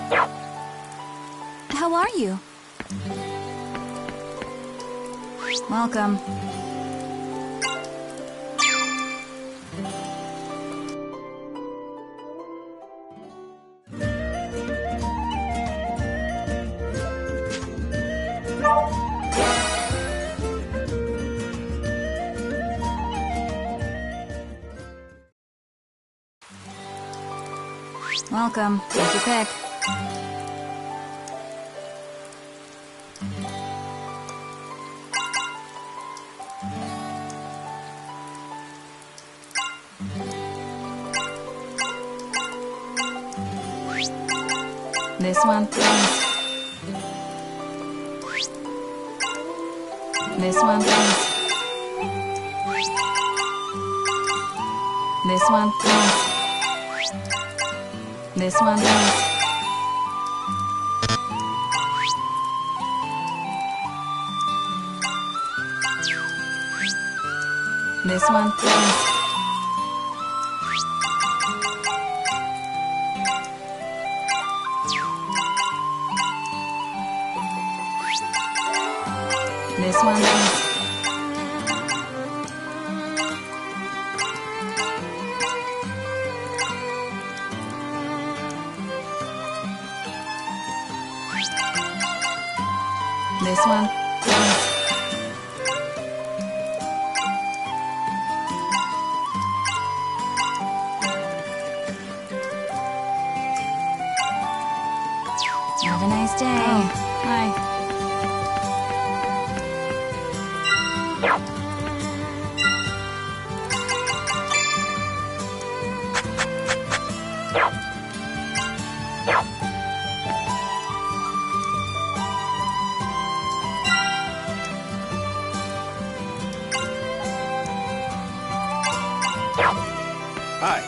How are you? Welcome. Welcome. Take your pick. This one, please. This one, please. This one, please. This one, please. This one, please. This one, please. This one, please. Have a nice day. Oh, hi. Hi.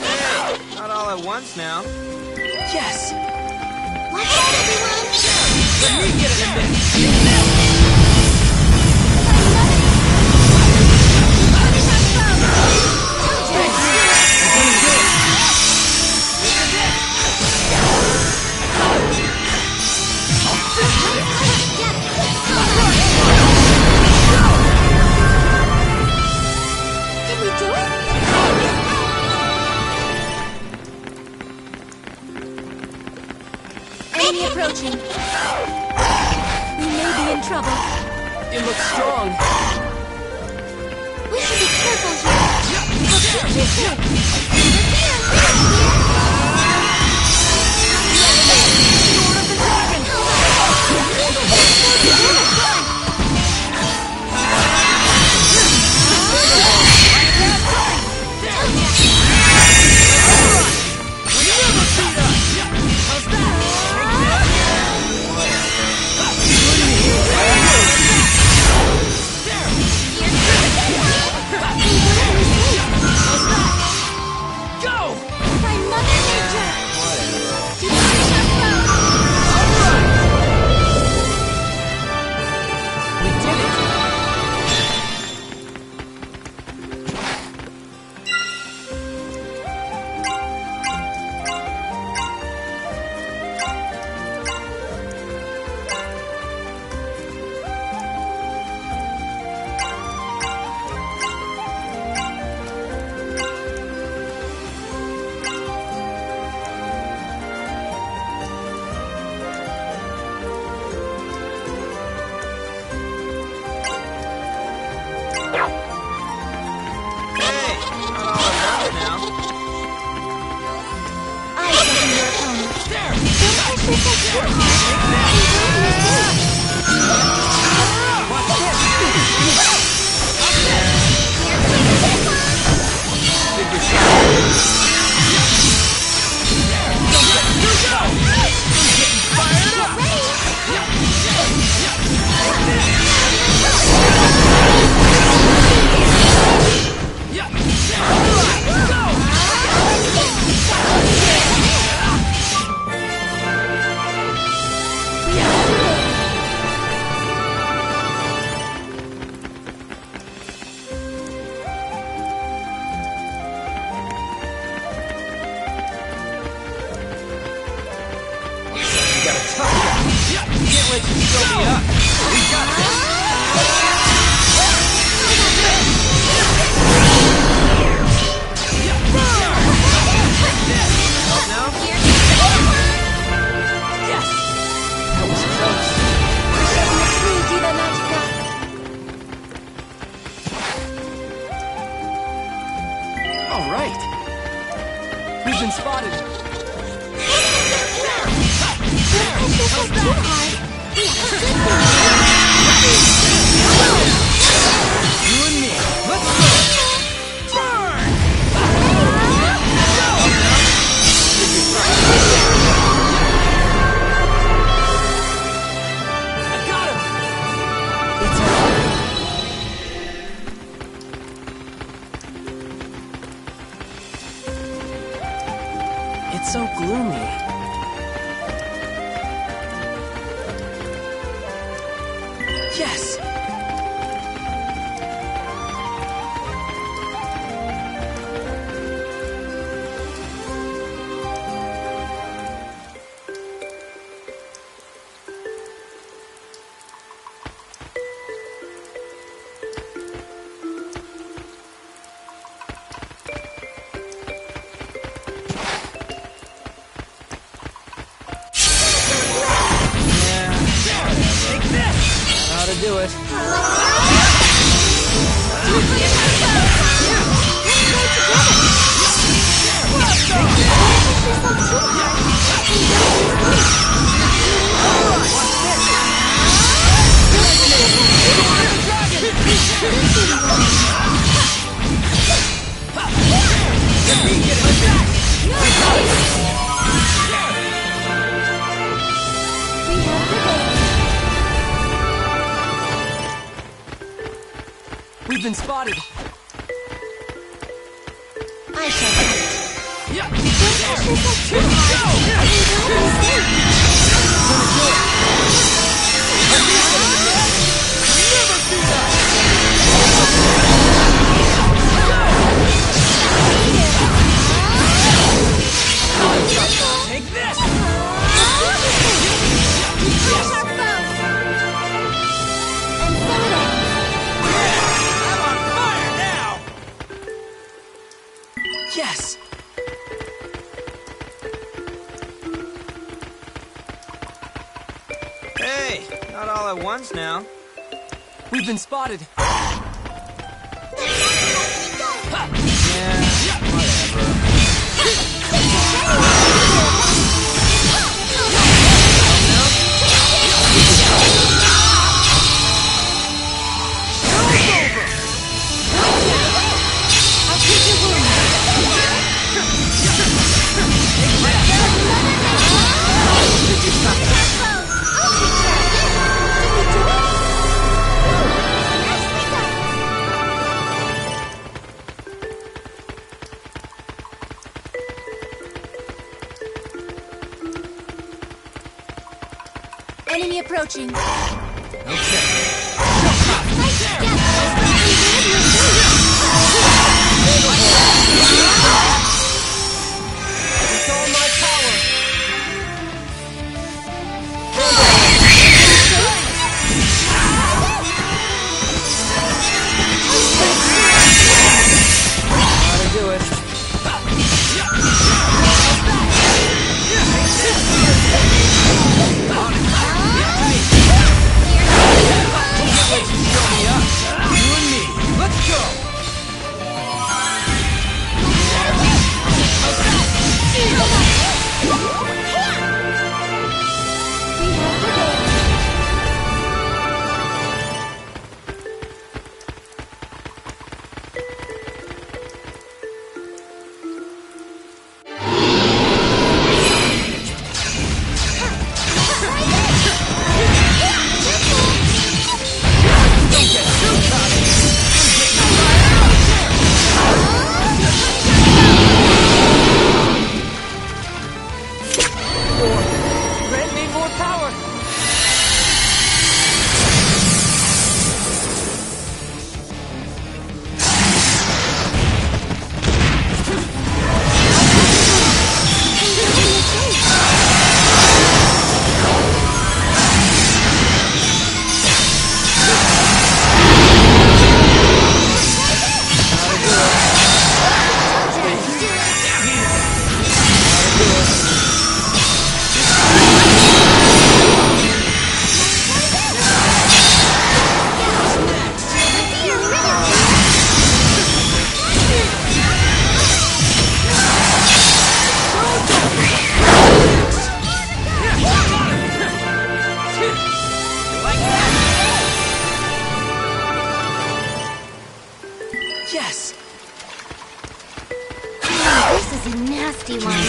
Hey, not all at once now. Yes! Watch out, everyone! Let me get in the mix. Did we do it? Enemy approaching. We may be in trouble. It looks strong. We should be careful here. let you show me up. We got this. Help now? Yes! That was close. All right. We've been spotted. You and me. Let's go. Burn! I got him. It's over. It's so gloomy. Yes! How to do it. We've been spotted. I shall fight. Yeah. Don't push yourself too hard. Take this. We crush our foes. And so then. I'm on fire now. Yes. Hey, not all at once now. We've been spotted. Yeah, whatever. I'll keep you warm. Enemy approaching. Okay. Fight together. It's all my power. How to do it. Yes! This is a nasty one.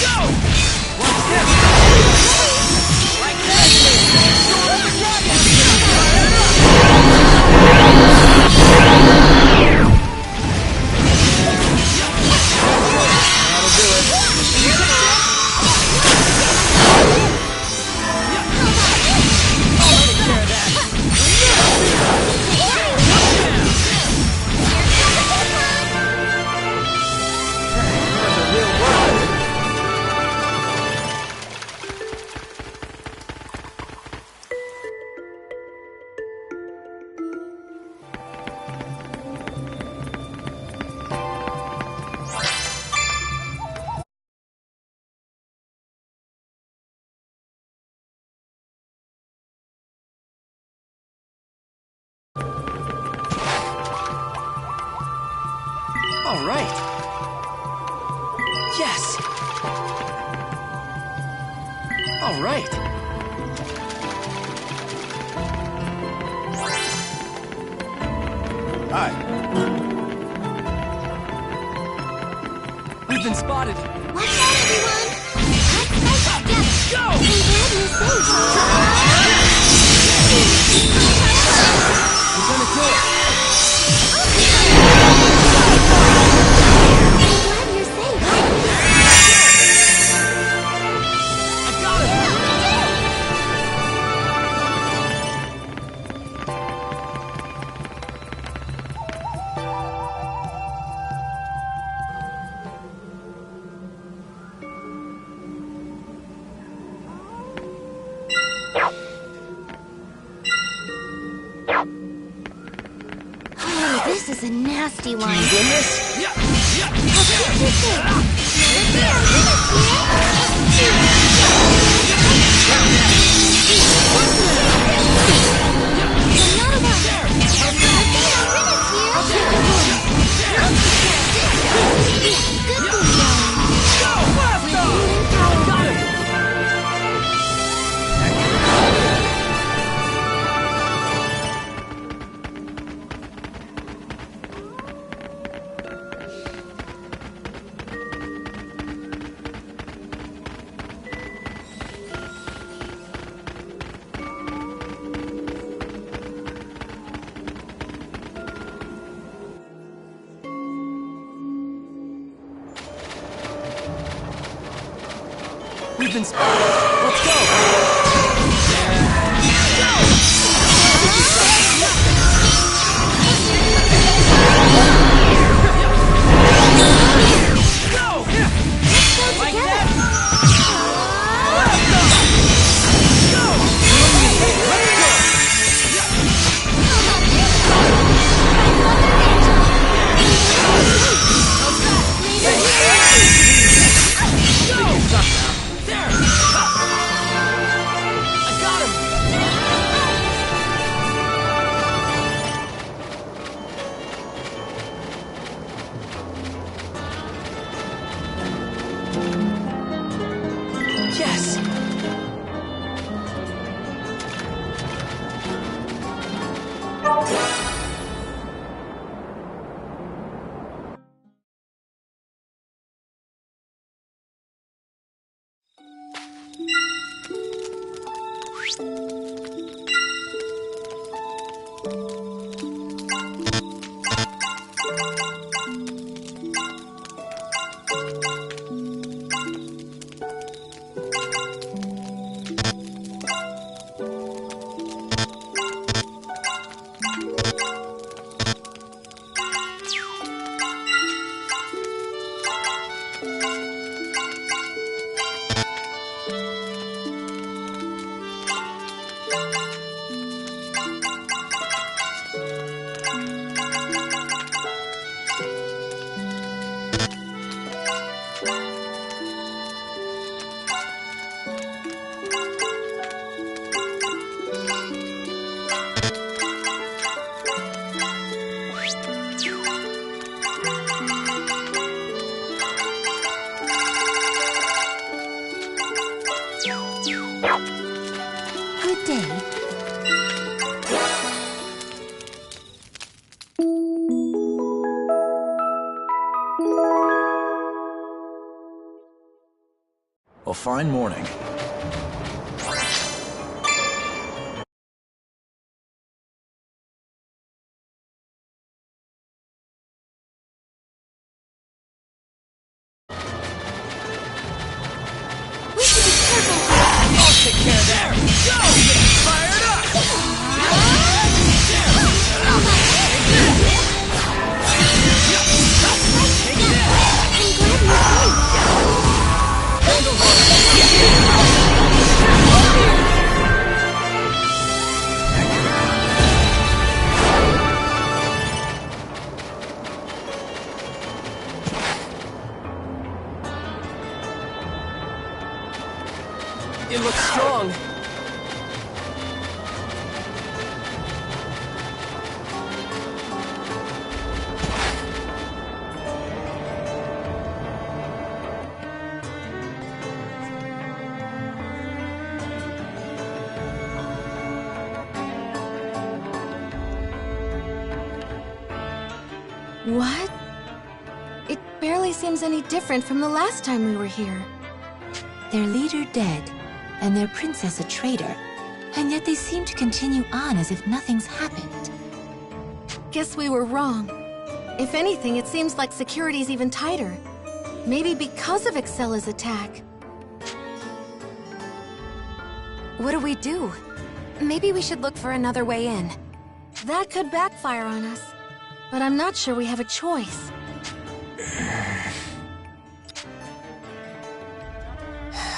Go! Watch this! Like all right. Yes. All right. Hi. We've been spotted. Watch out, everyone! Let's fight together! Go! I'm glad you're safe. We're gonna do it. I'm glad you're safe. I got it. Oh, this is a nasty one. Win this? Yeah. Yeah. I'll keep you safe. We've been spotted. Let's go. Go! Like that? Yes! fine morning. We should be careful. I'll take care of that. Go! Get fired up! Take it in! I'm glad you came. Handle her! It looks strong. What? It barely seems any different from the last time we were here. Their leader dead, and their princess a traitor, and yet they seem to continue on as if nothing's happened. Guess we were wrong. If anything, it seems like security's even tighter. Maybe because of Excella's attack. What do we do? Maybe we should look for another way in. That could backfire on us. But I'm not sure we have a choice.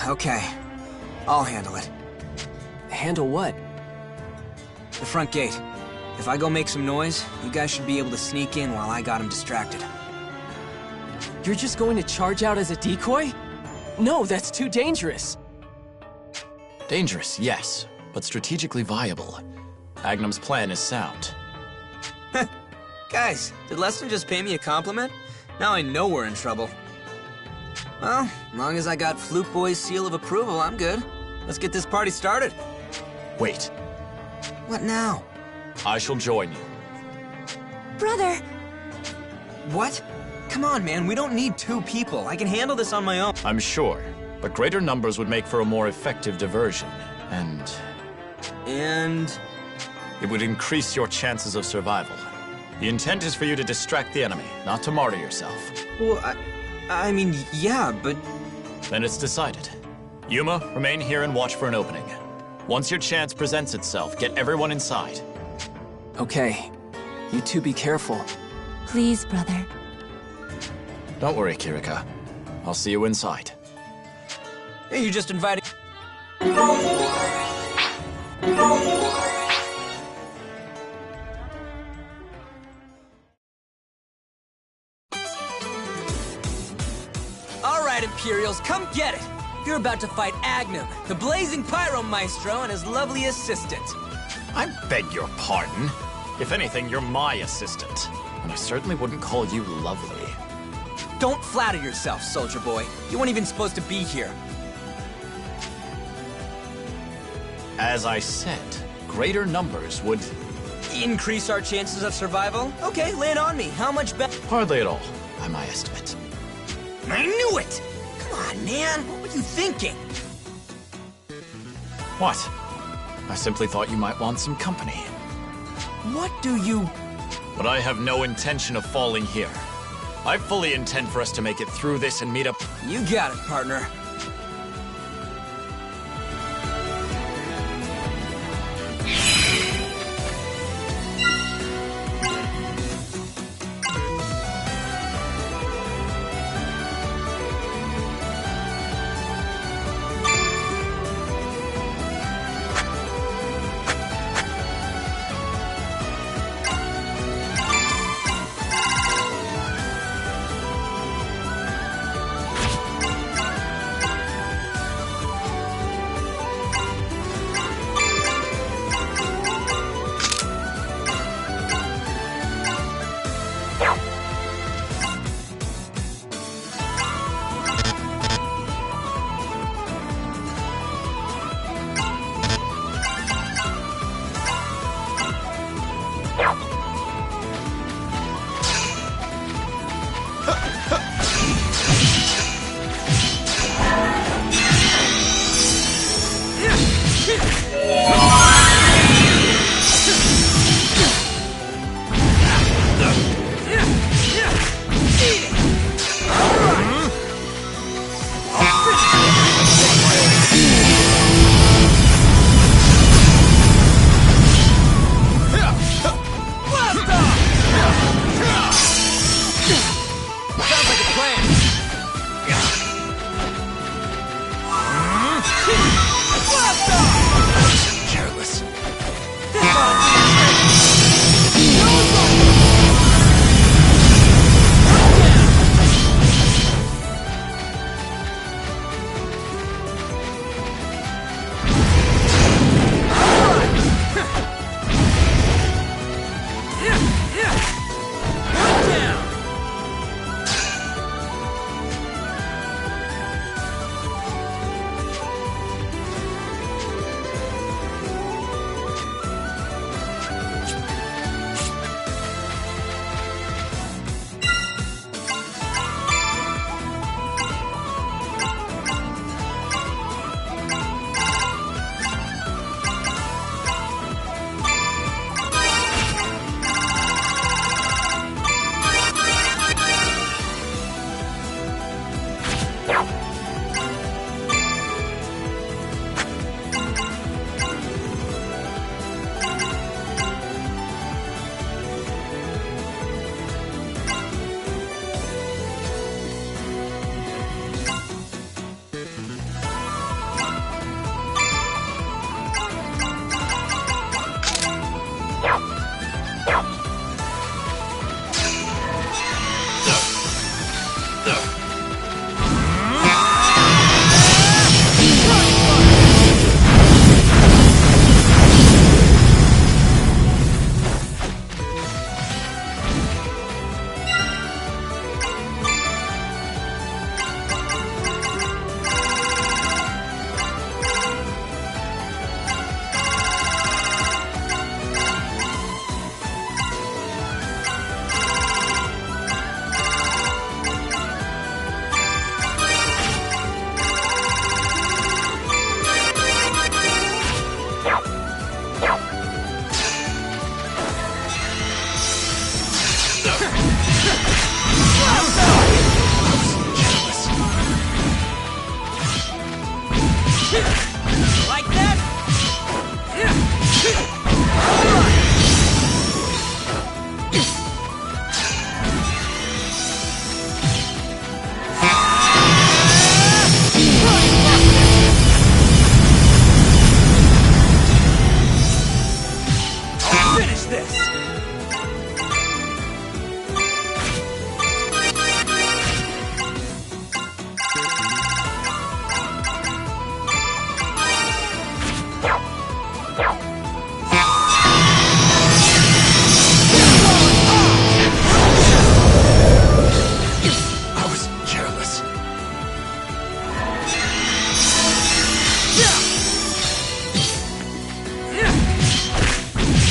Okay. I'll handle it. Handle what? The front gate. If I go make some noise, you guys should be able to sneak in while I got him distracted. You're just going to charge out as a decoy? No, that's too dangerous. Dangerous, yes, but strategically viable. Agnum's plan is sound. Guys, did Leston just pay me a compliment? Now I know we're in trouble. Well, as long as I got Flute Boy's seal of approval, I'm good. Let's get this party started. Wait, What now? I shall join you. Brother! What? Come on, man, we don't need 2 people. I can handle this on my own. I'm sure, but greater numbers would make for a more effective diversion, and And... it would increase your chances of survival. The intent is for you to distract the enemy, not to martyr yourself. well, I mean, yeah, but... Then it's decided. Yuma, remain here and watch for an opening. Once your chance presents itself, get everyone inside. Okay. You two be careful. Please, brother. Don't worry, Kirika. I'll see you inside. Hey, you just invited... All right, Imperials, come get it! You're about to fight Agnum, the blazing pyro maestro, and his lovely assistant. I beg your pardon. If anything, you're my assistant. And I certainly wouldn't call you lovely. Don't flatter yourself, soldier boy. You weren't even supposed to be here. As I said, greater numbers would... Increase our chances of survival? Okay, lay it on me. How much better? Hardly at all, by my estimate. I knew it! Come on, man. What were you thinking? What? I simply thought you might want some company. What do you... But I have no intention of falling here. I fully intend for us to make it through this and meet up... You got it, partner. Like that? Finish this!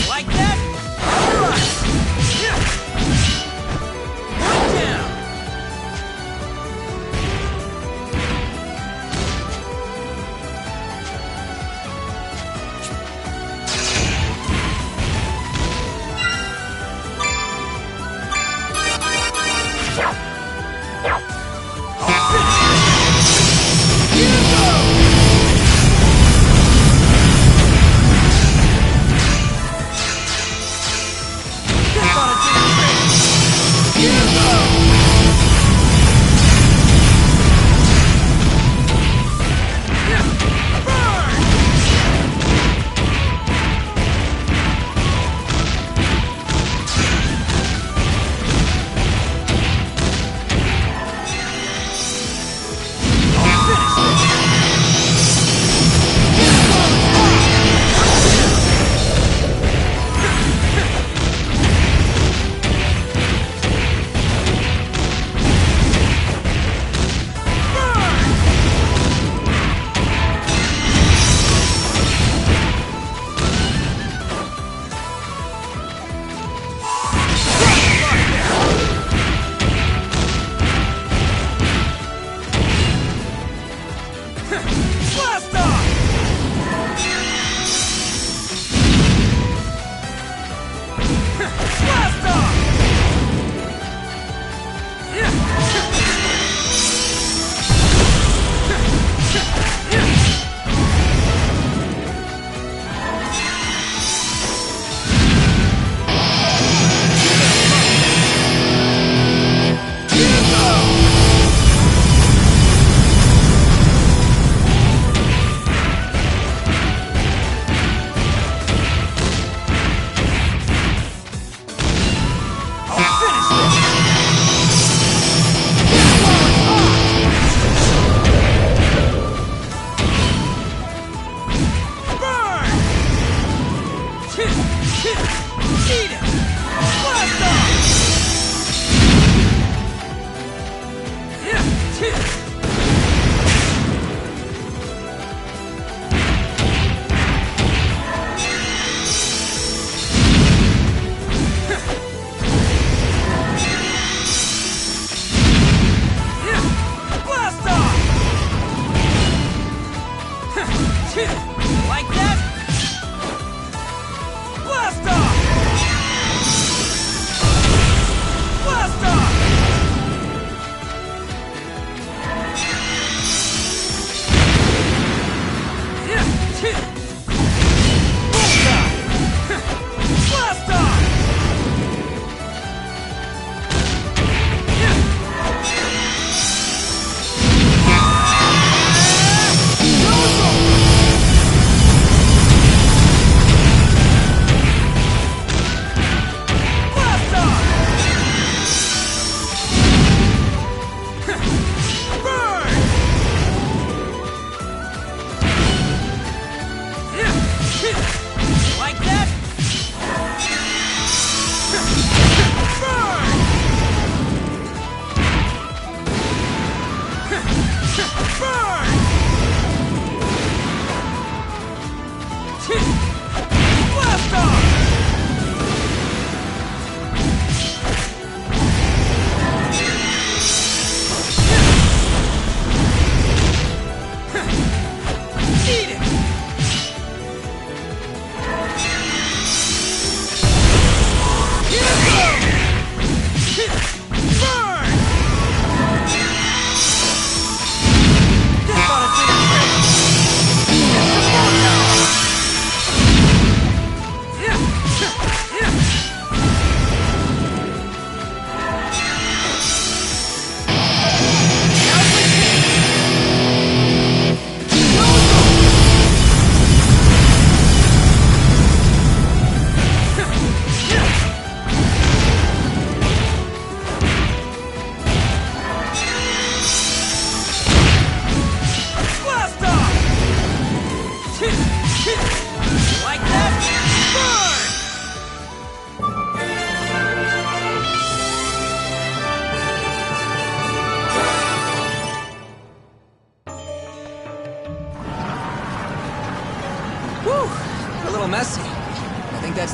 Like that? Alright! One down!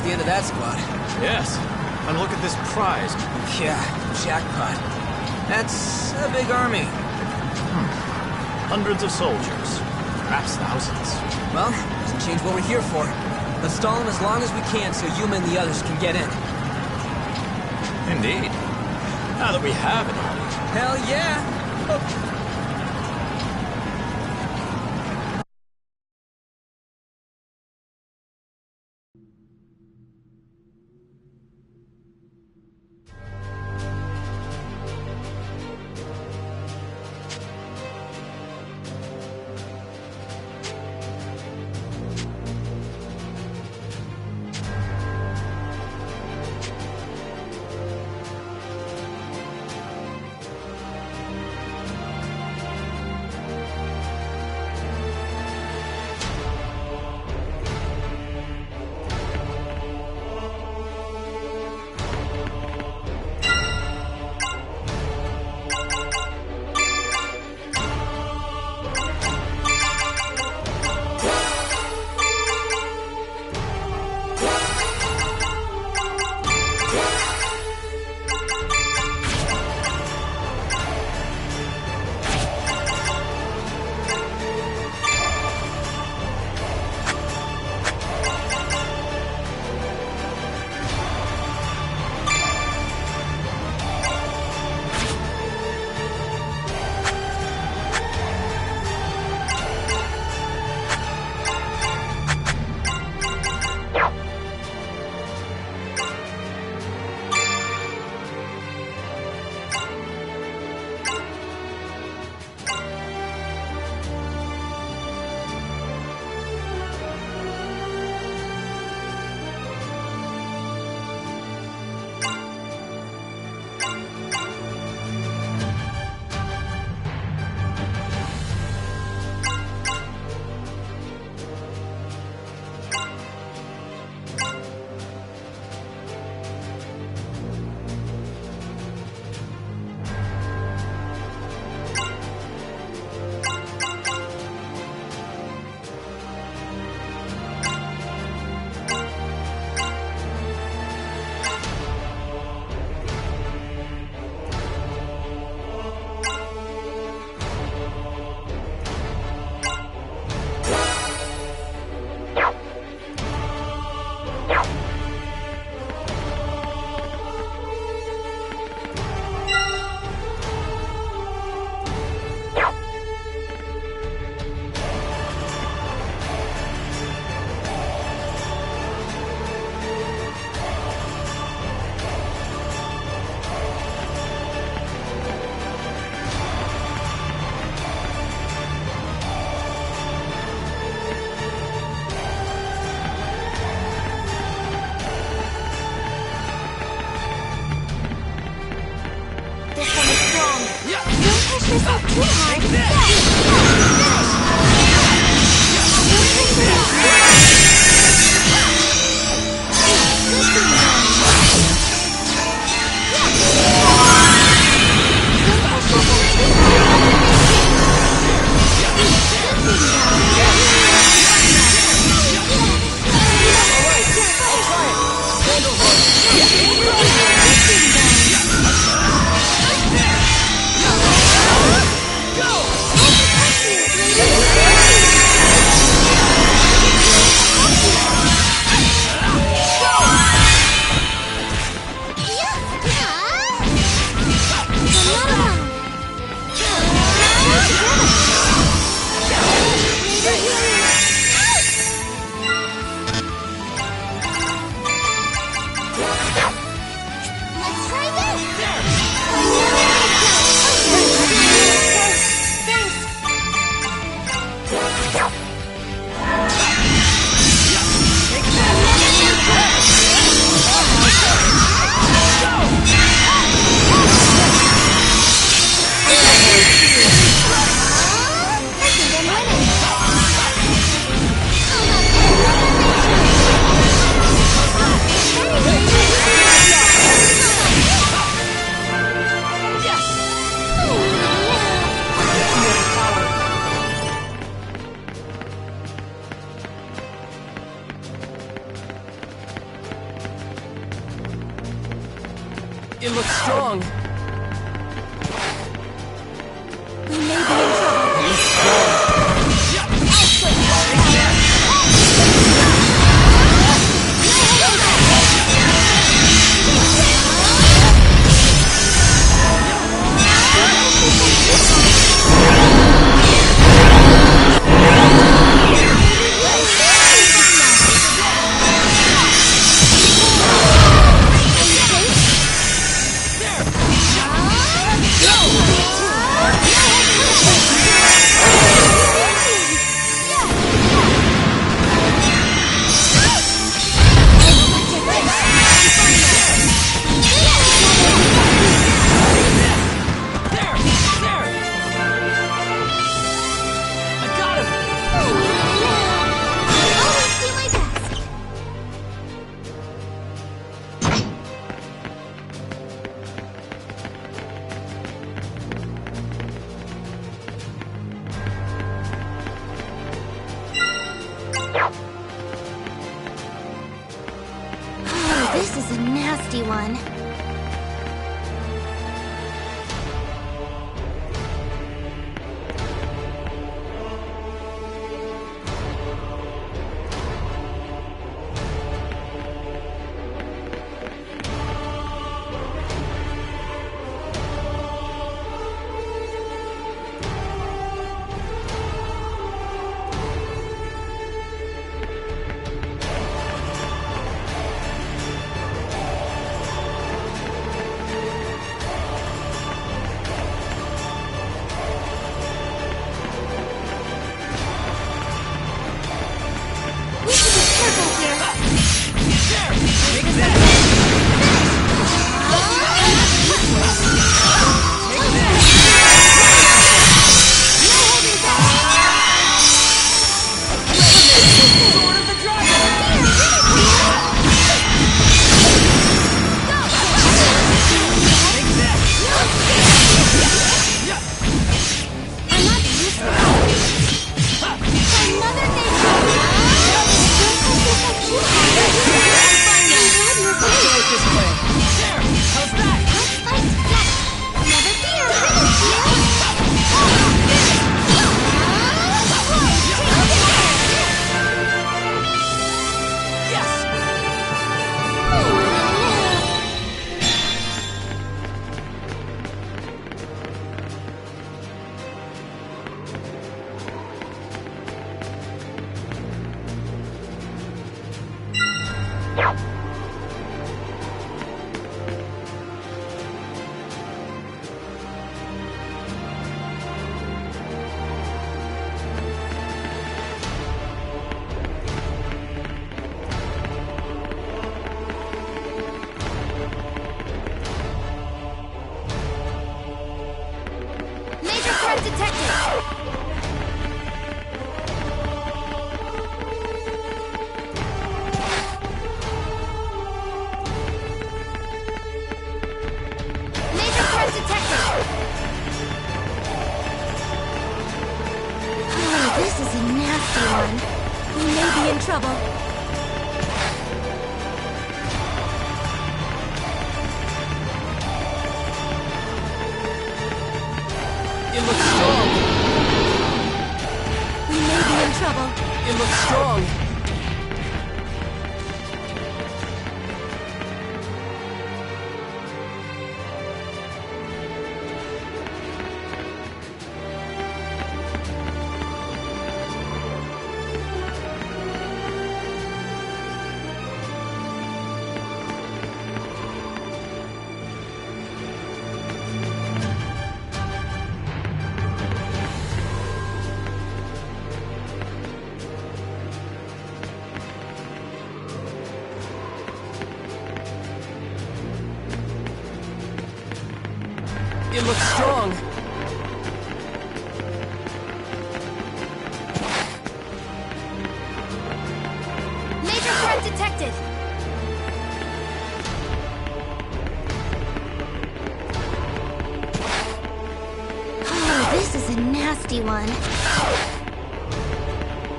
the end of that squad. Yes. And look at this prize. Yeah, jackpot. That's a big army. Hundreds of soldiers. Perhaps thousands. Well, doesn't change what we're here for. Let's stall them as long as we can so Yuma and the others can get in. Indeed. Now that we have an army. Hell yeah! It looks strong. We may be in trouble. This is a nasty one. Trouble. It looks strong. We may be in trouble. It looks strong. It looks strong. Major threat detected. Oh, this is a nasty one.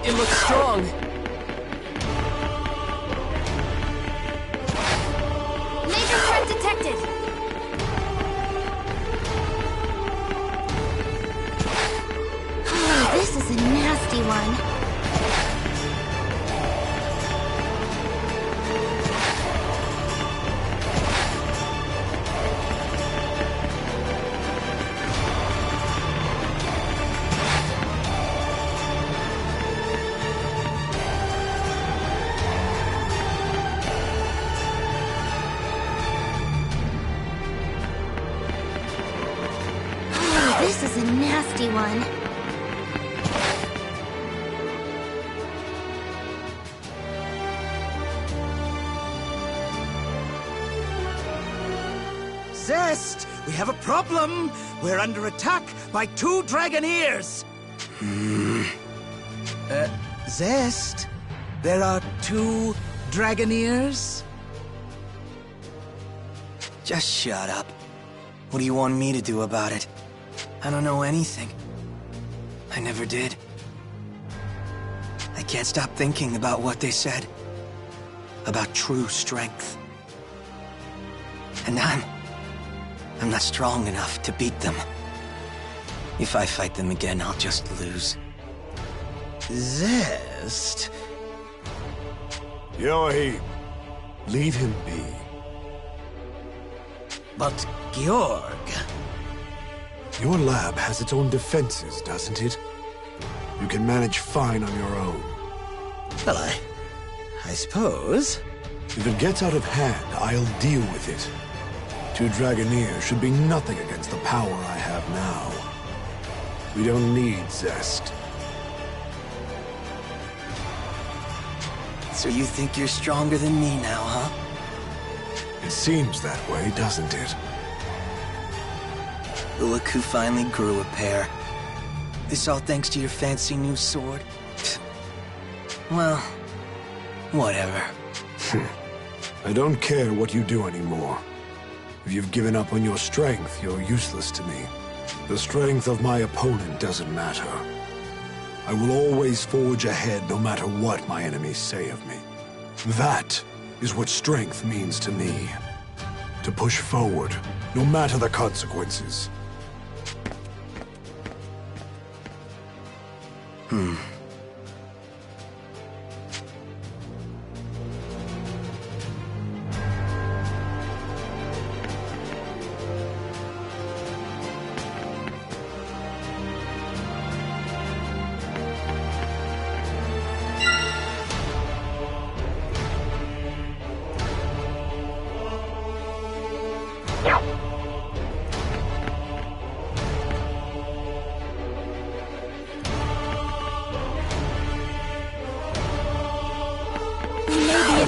It looks strong. Major threat detected. one. This is a nasty one. Zest! We have a problem! We're under attack by 2 Dragoneers! Zest? There are 2 Dragoneers? Just shut up. What do you want me to do about it? I don't know anything. I never did. I can't stop thinking about what they said. About true strength. And I'm not strong enough to beat them. If I fight them again, I'll just lose. Zest? Yohi, leave him be. But Georg... Your lab has its own defenses, doesn't it? You can manage fine on your own. Well, I suppose. If it gets out of hand, I'll deal with it. 2 Dragoneers should be nothing against the power I have now. We don't need Zest. So you think you're stronger than me now, huh? It seems that way, doesn't it? Look who finally grew a pair. This all thanks to your fancy new sword? Well, whatever. I don't care what you do anymore. If you've given up on your strength, you're useless to me. The strength of my opponent doesn't matter. I will always forge ahead no matter what my enemies say of me. That is what strength means to me. To push forward, no matter the consequences.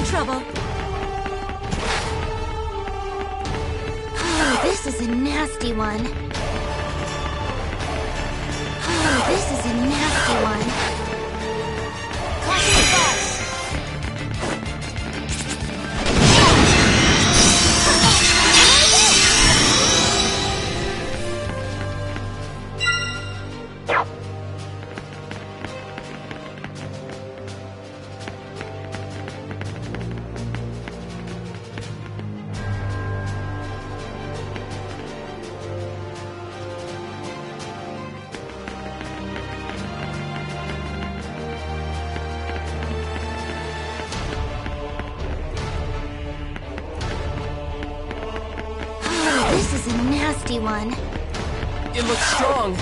Trouble. Oh, this is a nasty one. Oh, this is a nasty one. Caution advice. This is a nasty one. It looks strong.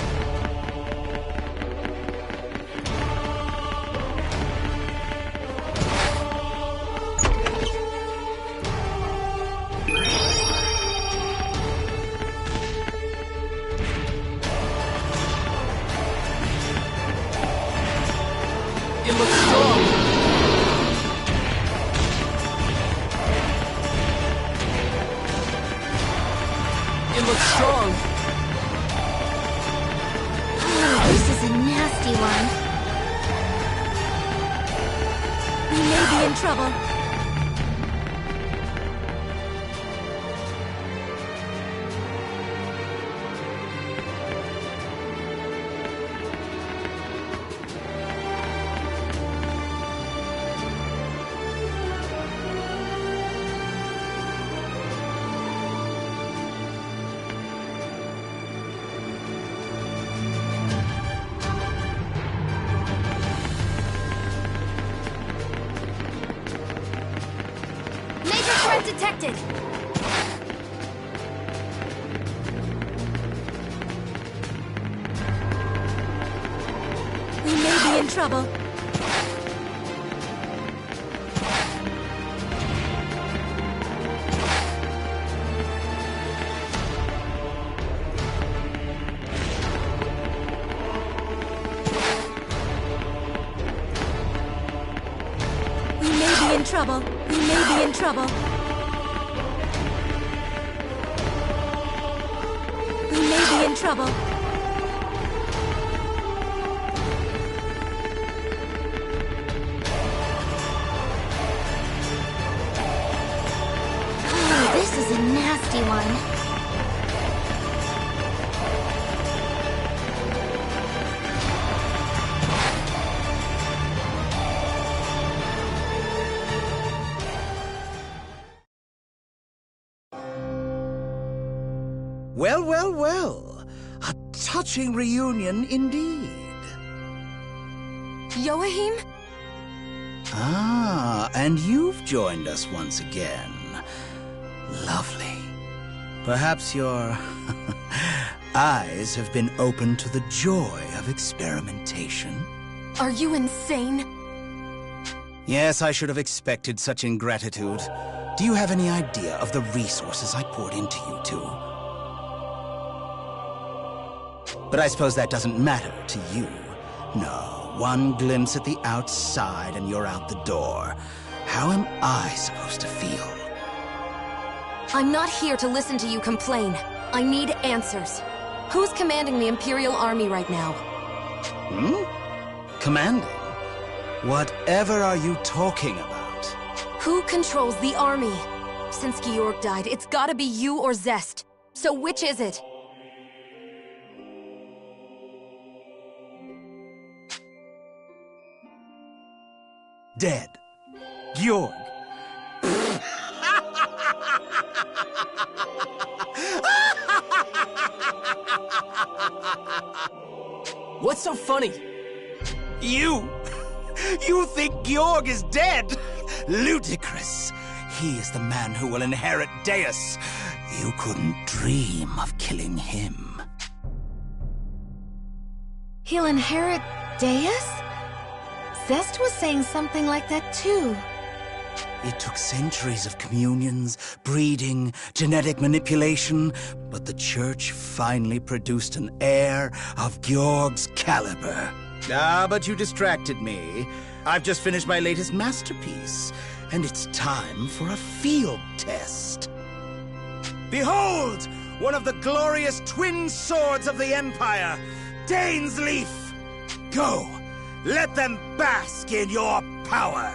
It looks strong. It looks strong. Oh, this is a nasty one. We may be in trouble. in trouble. We may be in trouble. We may be in trouble. We may be in trouble. Oh, this is a nasty one. Well, well, well. A touching reunion indeed. Joachim? Ah, and you've joined us once again. Lovely. Perhaps your eyes have been opened to the joy of experimentation. Are you insane? Yes, I should have expected such ingratitude. Do you have any idea of the resources I poured into you two? But I suppose that doesn't matter to you. No, one glimpse at the outside and you're out the door. How am I supposed to feel? I'm not here to listen to you complain. I need answers. Who's commanding the Imperial Army right now? Commanding? Whatever are you talking about? Who controls the army? Since Georg died, it's gotta be you or Zest. So which is it? Dead. Georg. What's so funny? You think Georg is dead? Ludicrous. He is the man who will inherit Deus. You couldn't dream of killing him. He'll inherit Deus? Zest was saying something like that too. It took centuries of communions, breeding, genetic manipulation, but the Church finally produced an heir of Georg's caliber. Ah, but you distracted me. I've just finished my latest masterpiece, and it's time for a field test. Behold, one of the glorious twin swords of the Empire, Dane's Leaf. Go, let them bask in your power.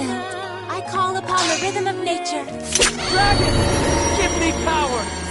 fulfilled. I call upon the rhythm of nature. Dragon! Give me power!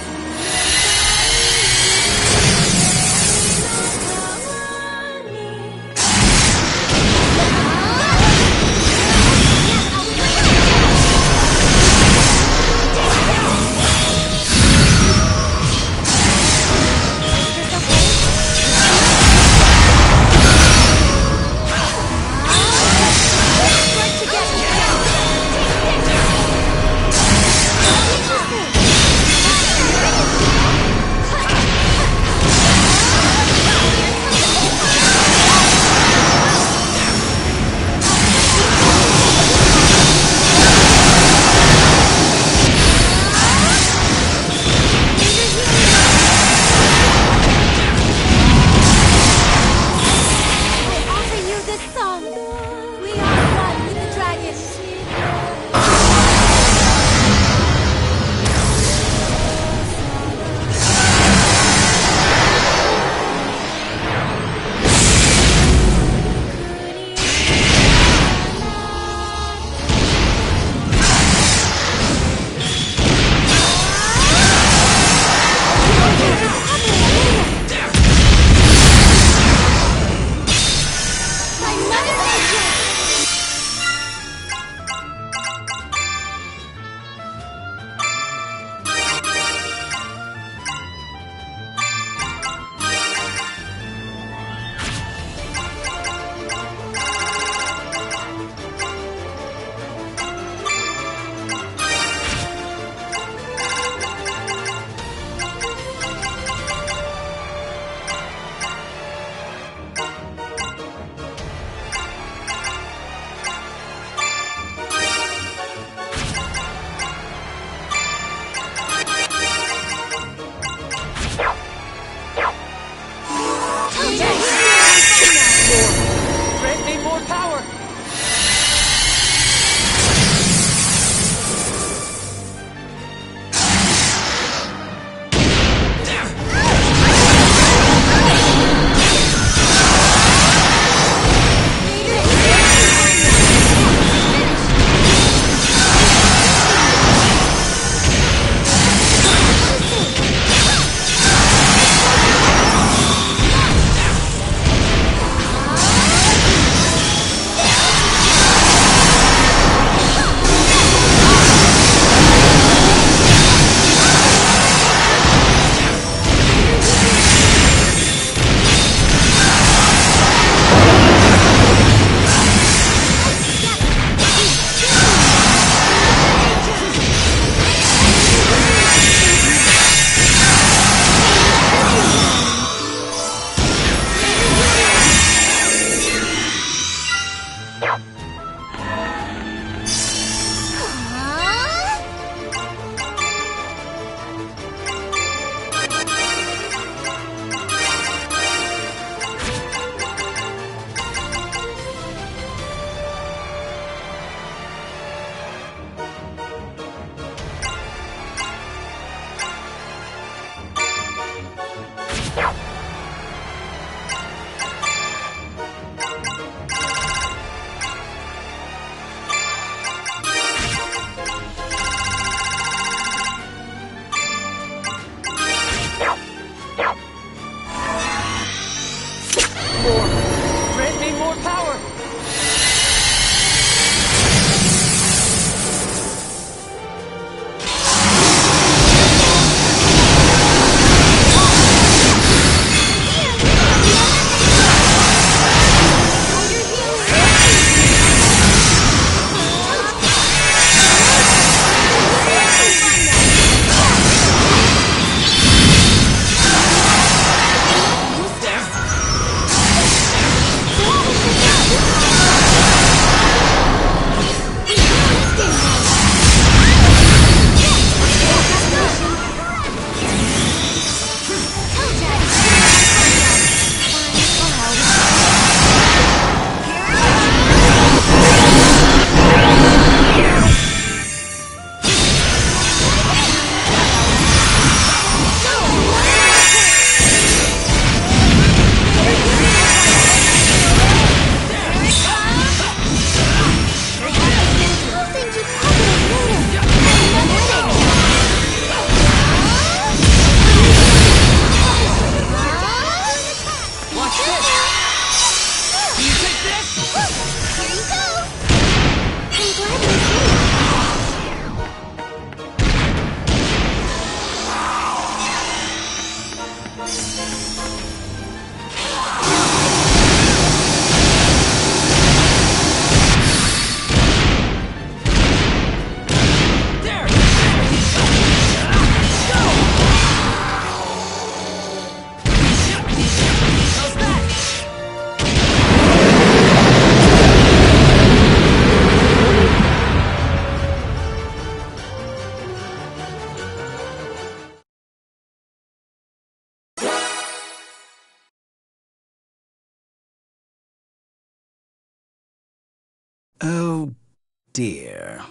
dear.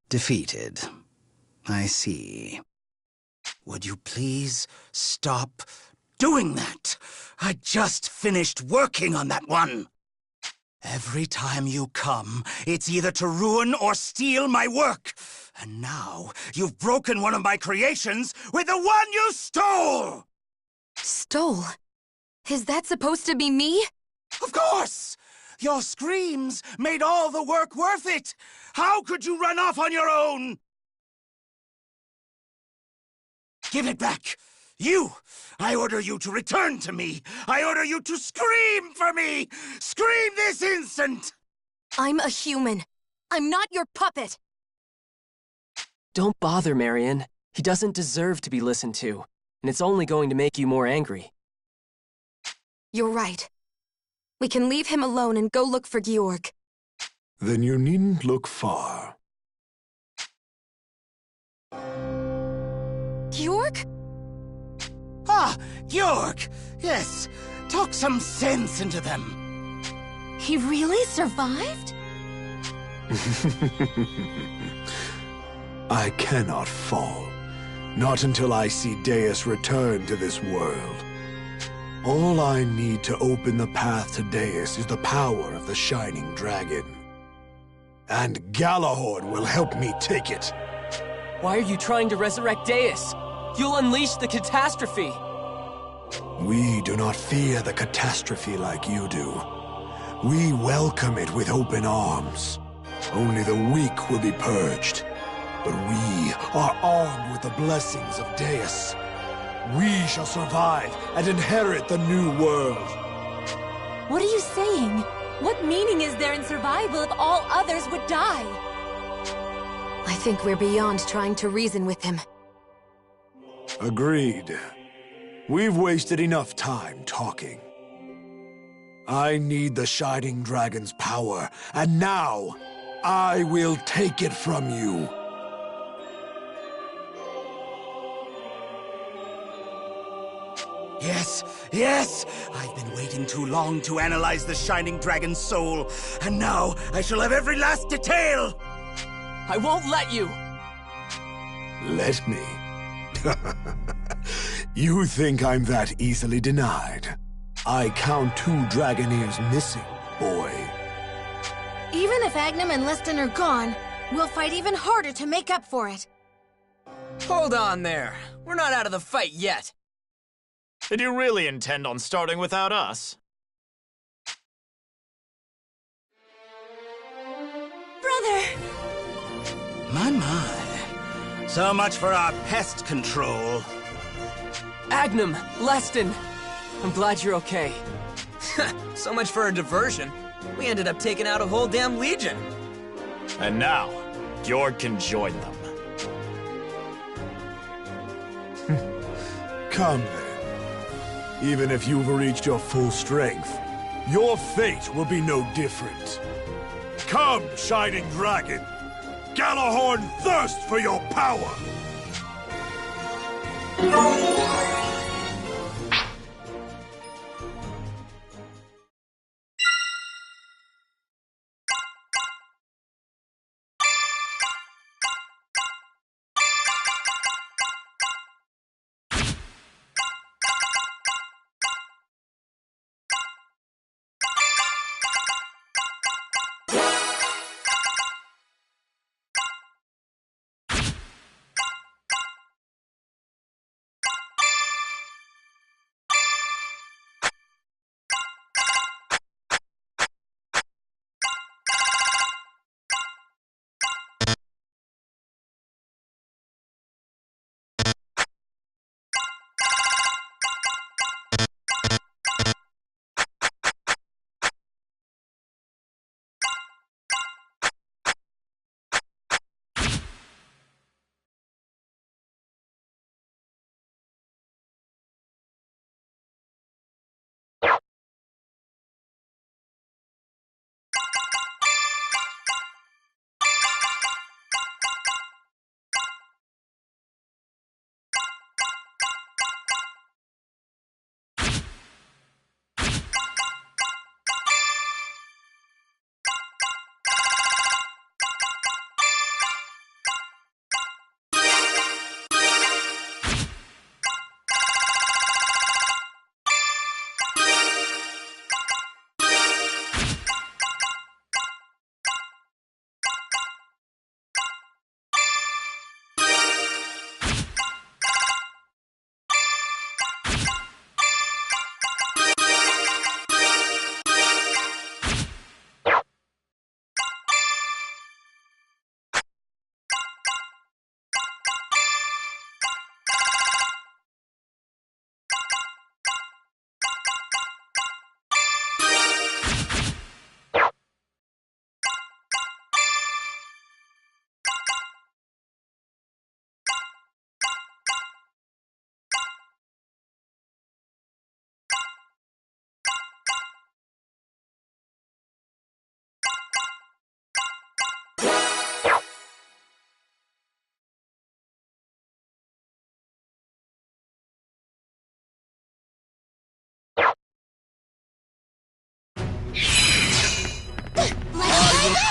Defeated. I see. Would you please stop doing that? I just finished working on that one. Every time you come, it's either to ruin or steal my work. And now, you've broken one of my creations with the one you stole! Stole? Is that supposed to be me? Of course! Your screams made all the work worth it! How could you run off on your own? Give it back! You! I order you to return to me! I order you to scream for me! Scream this instant! I'm a human. I'm not your puppet. Don't bother, Marion. He doesn't deserve to be listened to, and it's only going to make you more angry. You're right. We can leave him alone and go look for Georg. Then you needn't look far. Georg? Ah, Georg! Yes, talk some sense into them. He really survived? I cannot fall. Not until I see Deus return to this world. All I need to open the path to Deus is the power of the Shining Dragon. And Galahorn will help me take it. Why are you trying to resurrect Deus? You'll unleash the catastrophe! We do not fear the catastrophe like you do. We welcome it with open arms. Only the weak will be purged. But we are armed with the blessings of Deus. We shall survive and inherit the new world. What are you saying? What meaning is there in survival if all others would die? I think we're beyond trying to reason with him. Agreed. We've wasted enough time talking. I need the Shining Dragon's power, and now I will take it from you. Yes, yes! I've been waiting too long to analyze the Shining Dragon's soul, and now I shall have every last detail! I won't let you! Let me. You think I'm that easily denied? I count 2 Dragoneers missing, boy. Even if Agnum and Liston are gone, we'll fight even harder to make up for it. Hold on there. We're not out of the fight yet. Did you really intend on starting without us? Brother! My. So much for our pest control. Agnum! Leston! I'm glad you're okay. So much for a diversion. We ended up taking out a whole damn legion. And now, Georg can join them. Come then. Even if you've reached your full strength, your fate will be no different. Come, Shining Dragon! Galahorn thirsts for your power!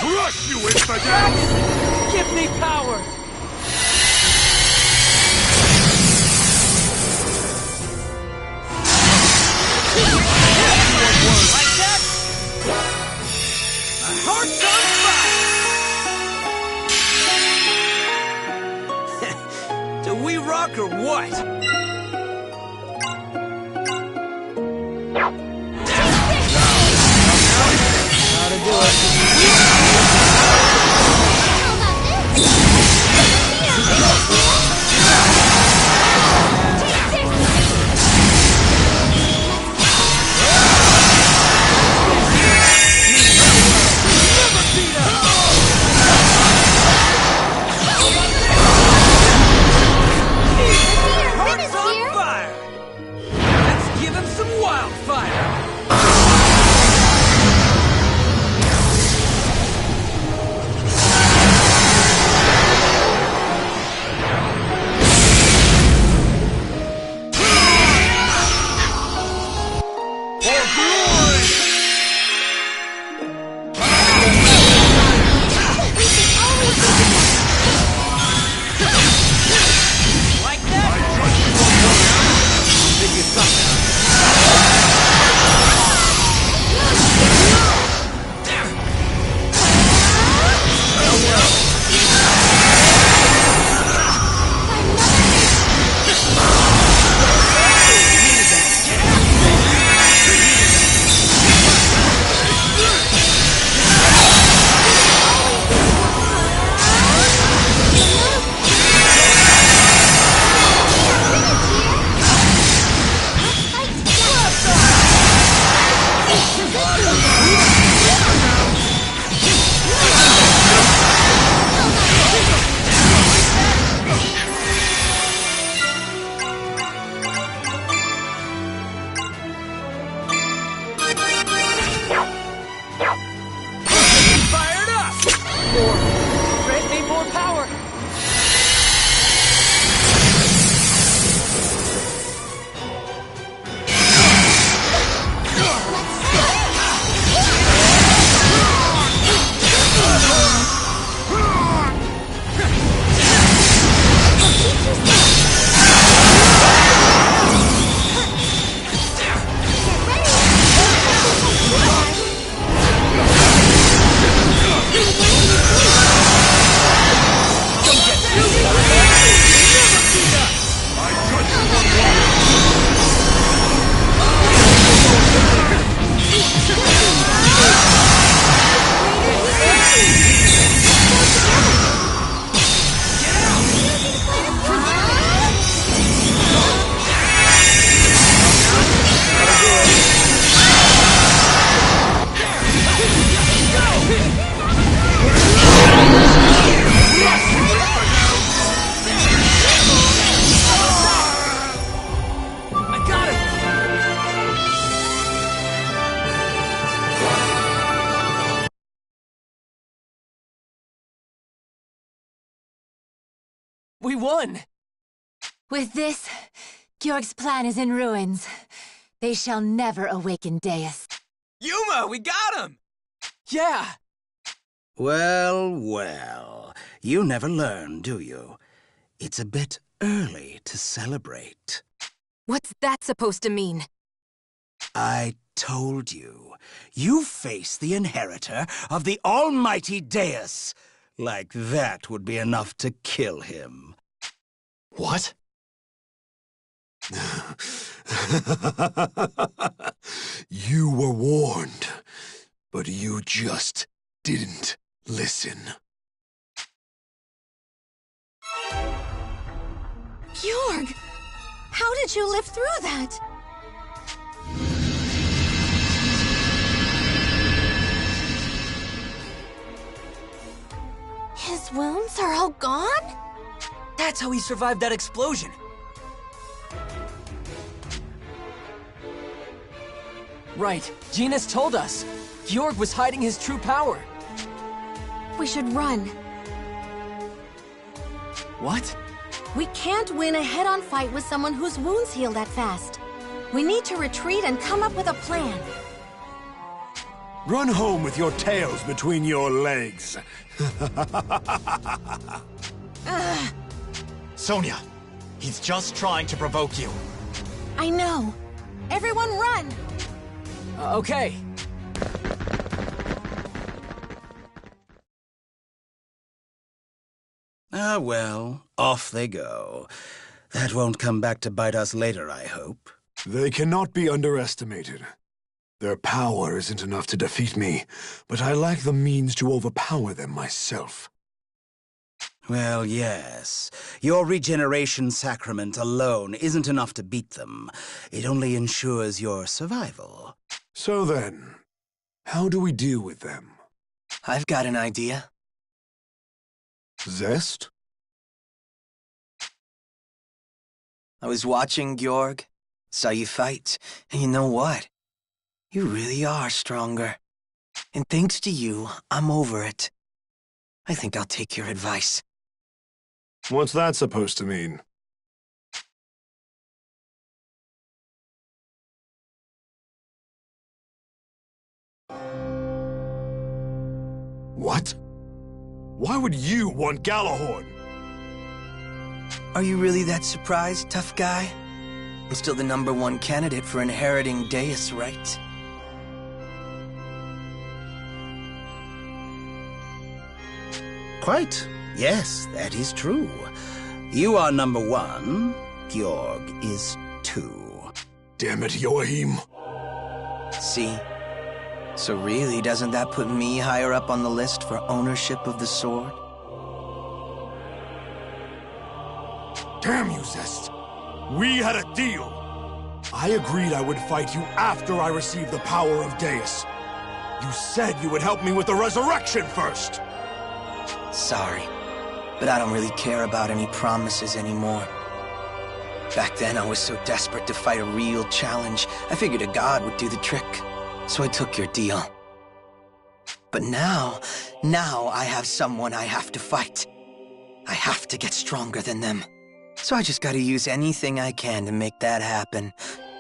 Crush you, infidel! Give me power! Like that? My heart's on fire! Do we rock or what? How to do it. Heart's on fire! Let's give him some wildfire! Like that? Think you something. Fired up! Grant me more power! I got him! We won! With this, Georg's plan is in ruins. They shall never awaken Deus. Yuma, we got him! Yeah! Well, well. You never learn, do you? It's a bit early to celebrate. What's that supposed to mean? I told you. You face the inheritor of the almighty Deus. Like that would be enough to kill him. What? You were warned, but you just didn't listen. Georg! How did you live through that? His wounds are all gone? That's how he survived that explosion. Right, Gina's told us. Georg was hiding his true power. We should run. What? We can't win a head-on fight with someone whose wounds heal that fast. We need to retreat and come up with a plan. Run home with your tails between your legs. Sonia, he's just trying to provoke you. I know. Everyone run! Okay. Ah, well, off they go. That won't come back to bite us later, I hope. They cannot be underestimated. Their power isn't enough to defeat me, but I lack the means to overpower them myself. Well, yes. Your regeneration sacrament alone isn't enough to beat them. It only ensures your survival. So then, how do we deal with them? I've got an idea. Zest? I was watching Georg, saw you fight, and you know what? You really are stronger. And thanks to you, I'm over it. I think I'll take your advice. What's that supposed to mean? What? Why would you want Galahorn? Are you really that surprised, tough guy? I'm still the #1 candidate for inheriting Deus, right? Quite. Yes, that is true. You are #1. Georg is 2. Damn it, Joachim. See? So really, doesn't that put me higher up on the list for ownership of the sword? Damn you, Zest. We had a deal. I agreed I would fight you after I received the power of Deus. You said you would help me with the resurrection first. Sorry, but I don't really care about any promises anymore. Back then, I was so desperate to fight a real challenge, I figured a god would do the trick. So I took your deal. But now I have someone I have to fight. I have to get stronger than them. So I just gotta use anything I can to make that happen.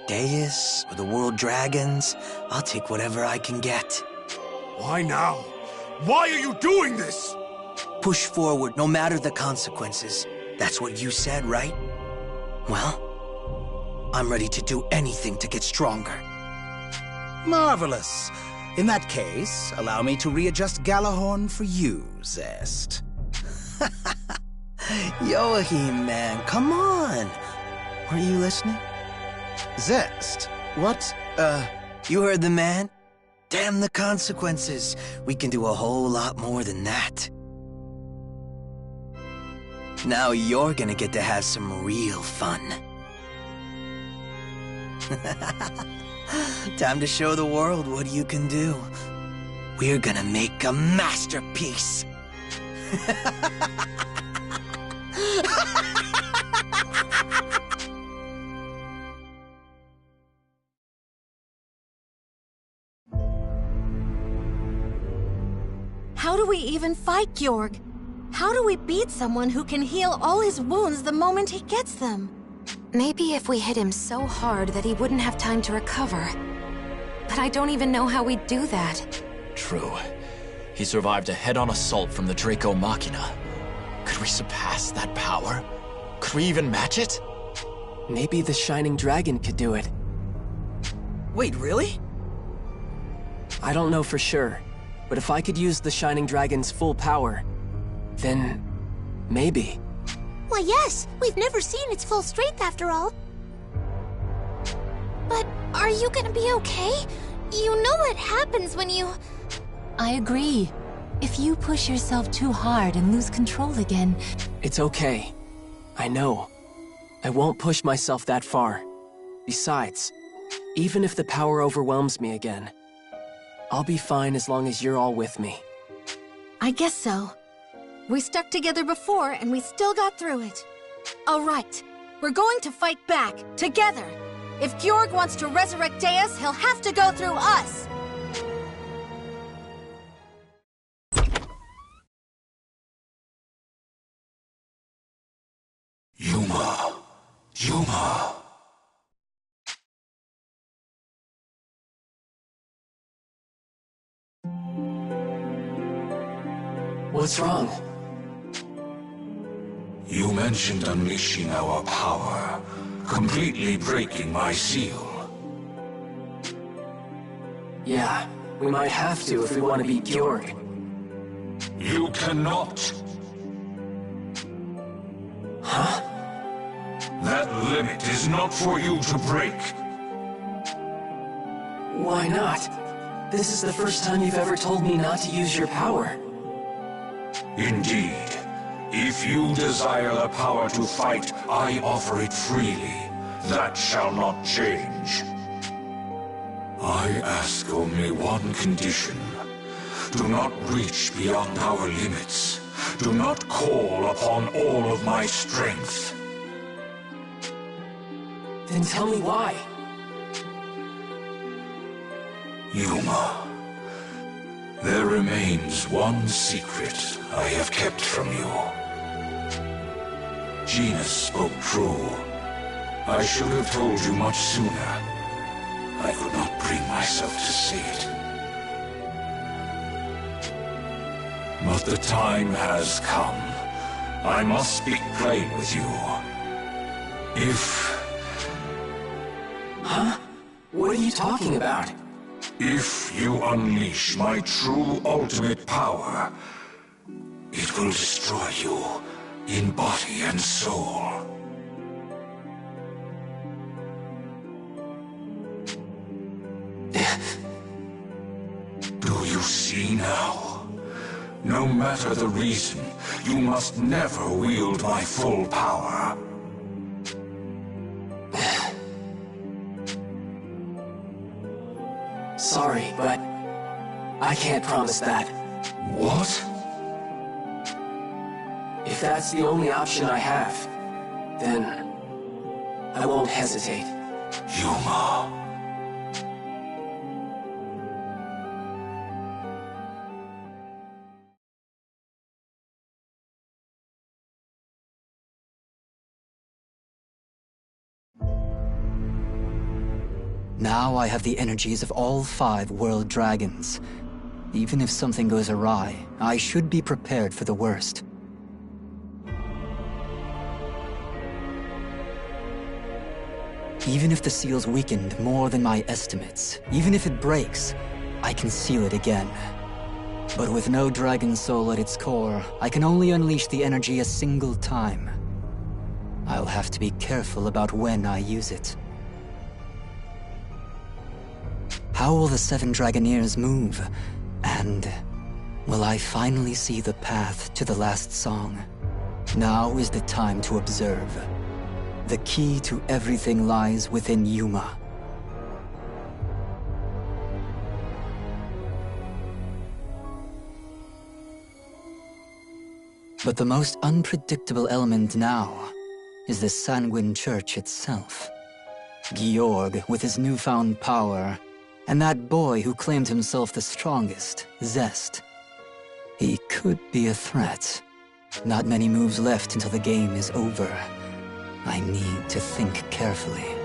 Deus, or the World Dragons, I'll take whatever I can get. Why now? Why are you doing this? Push forward, no matter the consequences. That's what you said, right? Well, I'm ready to do anything to get stronger. Marvelous. In that case, allow me to readjust Galahorn for you, Zest. Joachim, man, come on. Were you listening? Zest? What, You heard the man? Damn the consequences. We can do a whole lot more than that. Now you're gonna get to have some real fun. Time to show the world what you can do. We're gonna make a masterpiece. How do we even fight Georg? How do we beat someone who can heal all his wounds the moment he gets them? Maybe if we hit him so hard that he wouldn't have time to recover. But I don't even know how we'd do that. True. He survived a head-on assault from the Draco Machina. Could we surpass that power? Could we even match it? Maybe the Shining Dragon could do it. Wait, really? I don't know for sure, but if I could use the Shining Dragon's full power, then maybe. Why, yes, we've never seen its full strength after all. But are you gonna be okay? You know what happens when you... I agree. If you push yourself too hard and lose control again... It's okay. I know. I won't push myself that far. Besides, even if the power overwhelms me again, I'll be fine as long as you're all with me. I guess so. We stuck together before, and we still got through it. All right, we're going to fight back, together. If Georg wants to resurrect Deus, he'll have to go through us. Yuma. What's wrong? You mentioned unleashing our power, completely breaking my seal. Yeah, we might have to if we want to beat Georg. You cannot. Huh? That limit is not for you to break. Why not? This is the first time you've ever told me not to use your power. Indeed. If you desire the power to fight, I offer it freely. That shall not change. I ask only one condition. Do not reach beyond our limits. Do not call upon all of my strength. Then tell me why. Yuma, there remains one secret I have kept from you. Genus spoke true. I should have told you much sooner. I could not bring myself to say it. But the time has come. I must speak plain with you. Huh? What are you talking about? If you unleash my true ultimate power, it will destroy you in body and soul. Do you see now? No matter the reason, you must never wield my full power. Sorry, but I can't promise that. What? If that's the only option I have, then I won't hesitate. Yuma. Now I have the energies of all 5 world dragons. Even if something goes awry, I should be prepared for the worst. Even if the seal's weakened more than my estimates, even if it breaks, I can seal it again. But with no dragon soul at its core, I can only unleash the energy a single time. I'll have to be careful about when I use it. How will the 7 Dragoneers move? And will I finally see the path to the last song? Now is the time to observe. The key to everything lies within Yuma. But the most unpredictable element now is the Sanguine Church itself. Georg, with his newfound power, and that boy who claimed himself the strongest, Zest. He could be a threat. Not many moves left until the game is over. I need to think carefully.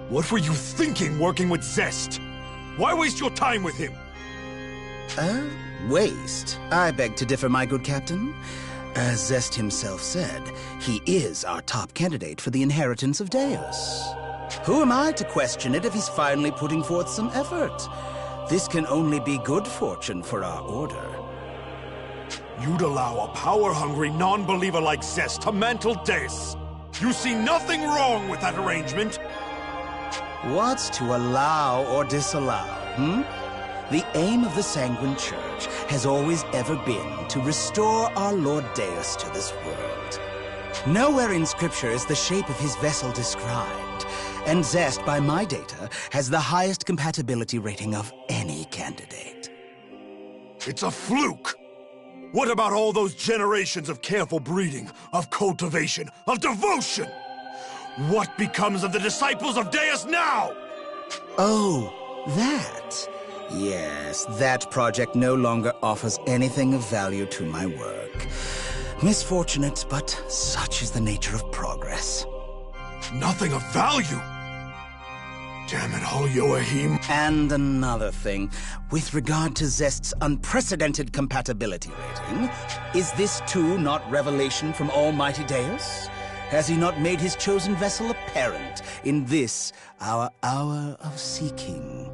What were you thinking working with Zest? Why waste your time with him? Waste? I beg to differ, my good captain. As Zest himself said, he is our top candidate for the inheritance of Deus. Who am I to question it if he's finally putting forth some effort? This can only be good fortune for our order. You'd allow a power-hungry non-believer like Zest to mantle Deus. You see nothing wrong with that arrangement. What's to allow or disallow, The aim of the Sanguine Church has always ever been to restore our Lord Deus to this world. Nowhere in Scripture is the shape of his vessel described, and Zest, by my data, has the highest compatibility rating of any candidate. It's a fluke! What about all those generations of careful breeding, of cultivation, of devotion? What becomes of the disciples of Deus now? Oh, that. Yes, that project no longer offers anything of value to my work. Misfortunate, but such is the nature of progress. Nothing of value? Damn it all, Joachim. And another thing, with regard to Zest's unprecedented compatibility rating, is this too not revelation from Almighty Deus? Has he not made his chosen vessel apparent in this, our hour of seeking?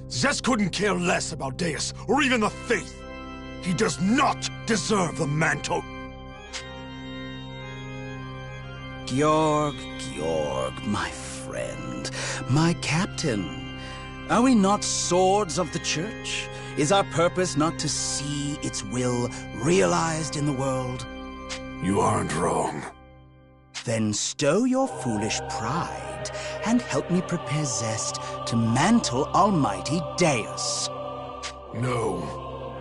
Zest couldn't care less about Deus, or even the faith. He does not deserve the mantle. Georg, my friend, my captain. Are we not swords of the Church? Is our purpose not to see its will realized in the world? You aren't wrong. Then stow your foolish pride and help me prepare Zest to mantle Almighty Deus. No.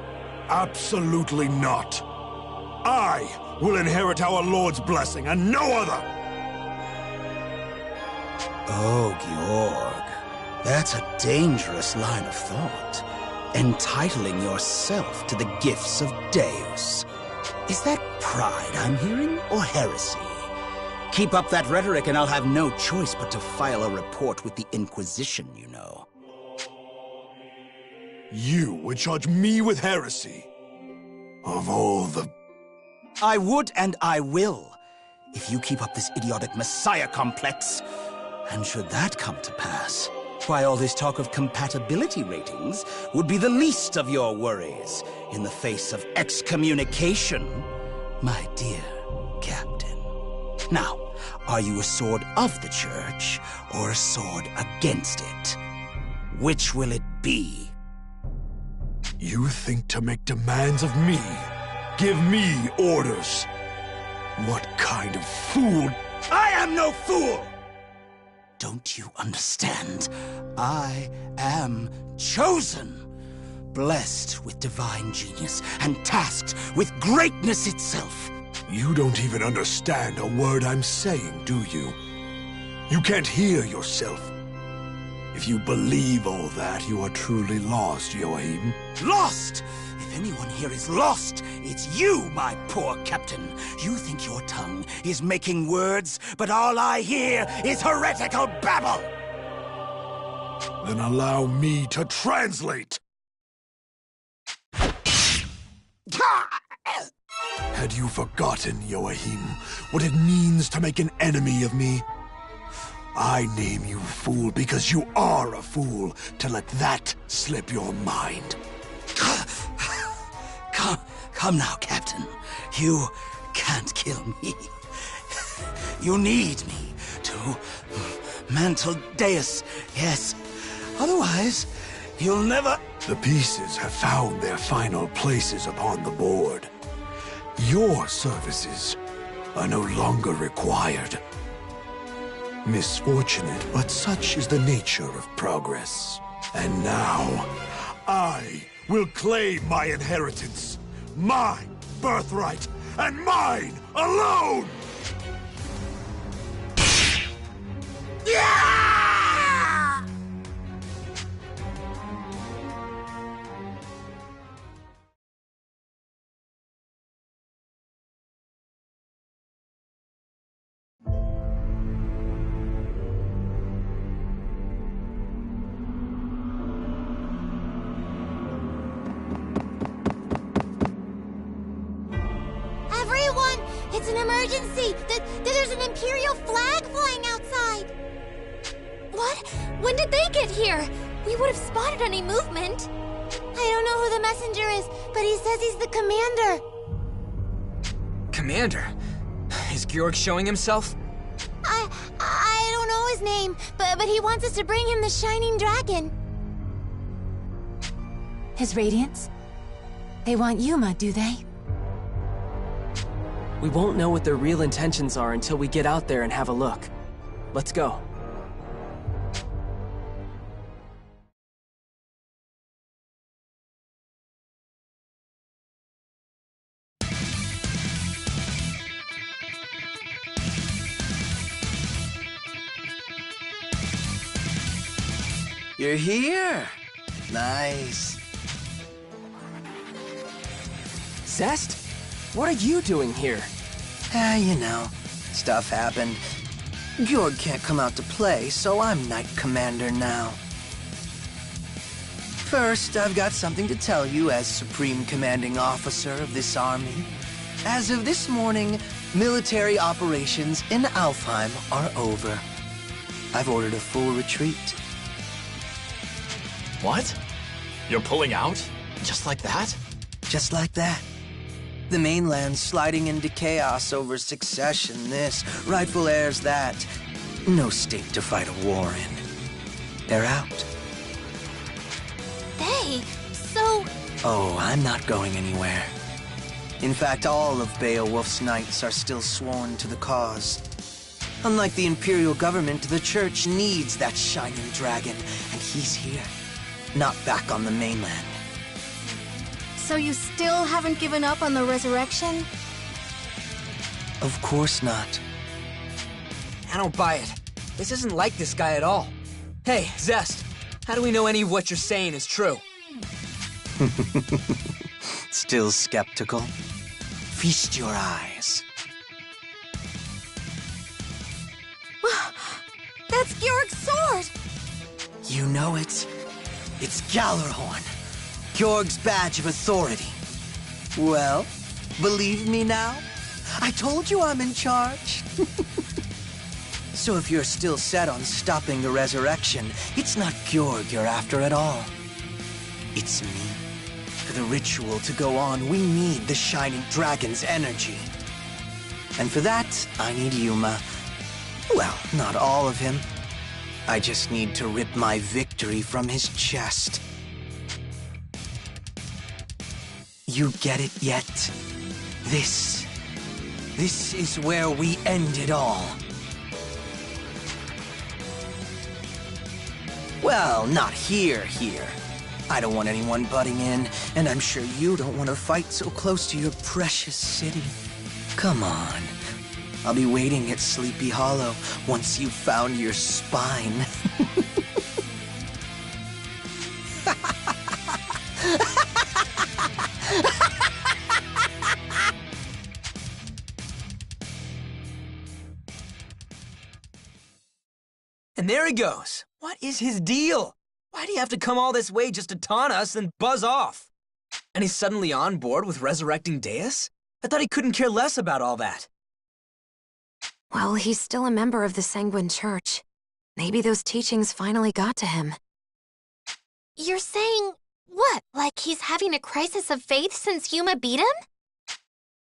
Absolutely not. I will inherit our Lord's blessing and no other! Oh, Georg, that's a dangerous line of thought. Entitling yourself to the gifts of Deus. Is that pride I'm hearing, or heresy? Keep up that rhetoric and I'll have no choice but to file a report with the Inquisition, you know. You would charge me with heresy? Of all the... I would and I will, if you keep up this idiotic messiah complex. And should that come to pass, why, all this talk of compatibility ratings would be the least of your worries in the face of excommunication, my dear Captain. Now, are you a sword of the Church or a sword against it? Which will it be? You think to make demands of me? Give me orders? What kind of fool? I am no fool! Don't you understand? I am chosen, blessed with divine genius, and tasked with greatness itself. You don't even understand a word I'm saying, do you? You can't hear yourself. If you believe all that, you are truly lost, Joachim. Lost? If anyone here is lost, it's you, my poor captain. You think your tongue is making words, but all I hear is heretical babble. Then allow me to translate. Had you forgotten, Joachim, what it means to make an enemy of me? I name you fool because you are a fool to let that slip your mind. Come now, Captain. You can't kill me. You need me to mantle Deus, yes. Otherwise, you'll never... The pieces have found their final places upon the board. Your services are no longer required. Misfortunate, but such is the nature of progress. And now, I will claim my inheritance, my birthright, and mine alone! Yeah! It's an emergency! There's an Imperial flag flying outside! What? When did they get here? We would have spotted any movement. I don't know who the messenger is, but he says he's the commander. Commander? Is Georg showing himself? I don't know his name, but he wants us to bring him the Shining Dragon. His radiance? They want Yuma, do they? We won't know what their real intentions are until we get out there and have a look. Let's go. You're here. Nice. Zest? What are you doing here? You know, stuff happened. Georg can't come out to play, so I'm Knight Commander now. First, I've got something to tell you as Supreme Commanding Officer of this army. As of this morning, military operations in Alfheim are over. I've ordered a full retreat. What? You're pulling out? Just like that? Just like that. The mainland's sliding into chaos over succession this, rightful heirs that. No state to fight a war in. They're out. They? So... Oh, I'm not going anywhere. In fact, all of Beowulf's knights are still sworn to the cause. Unlike the Imperial government, the Church needs that shining dragon, and he's here. Not back on the mainland. So you still haven't given up on the resurrection? Of course not. I don't buy it. This isn't like this guy at all. Hey, Zest, how do we know any of what you're saying is true? Still skeptical? Feast your eyes. That's Georg's sword! You know it. It's Gallarhorn, Georg's badge of authority. Well, believe me now? I told you I'm in charge. So if you're still set on stopping the resurrection, it's not Georg you're after at all. It's me. For the ritual to go on, we need the Shining Dragon's energy. And for that, I need Yuma. Well, not all of him. I just need to rip my victory from his chest. You get it yet? This is where we end it all. Well, not here. I don't want anyone butting in, and I'm sure you don't want to fight so close to your precious city. Come on. I'll be waiting at Sleepy Hollow once you've found your spine. And there he goes. What is his deal? Why do you have to come all this way just to taunt us and buzz off? And he's suddenly on board with resurrecting Deus? I thought he couldn't care less about all that. Well, he's still a member of the Sanguine Church. Maybe those teachings finally got to him. You're saying... what? Like he's having a crisis of faith since Yuma beat him?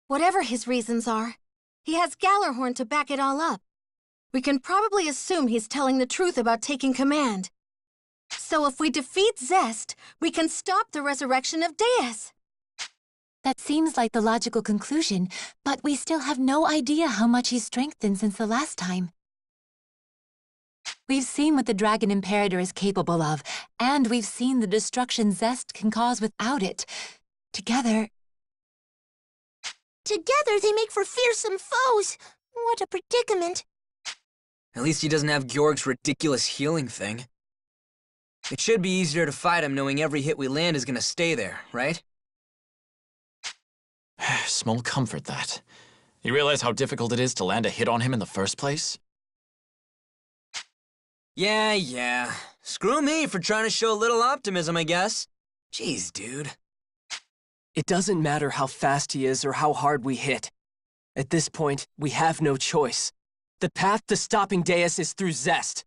Whatever his reasons are, he has Gallarhorn to back it all up. We can probably assume he's telling the truth about taking command. So if we defeat Zest, we can stop the resurrection of Deus. That seems like the logical conclusion, but we still have no idea how much he's strengthened since the last time. We've seen what the Dragon Imperator is capable of, and we've seen the destruction Zest can cause without it. Together they make for fearsome foes. What a predicament. At least he doesn't have Georg's ridiculous healing thing. It should be easier to fight him knowing every hit we land is gonna stay there, right? Small comfort, that. You realize how difficult it is to land a hit on him in the first place? Yeah. Screw me for trying to show a little optimism, I guess. Jeez, dude. It doesn't matter how fast he is or how hard we hit. At this point, we have no choice. The path to stopping Deus is through Zest.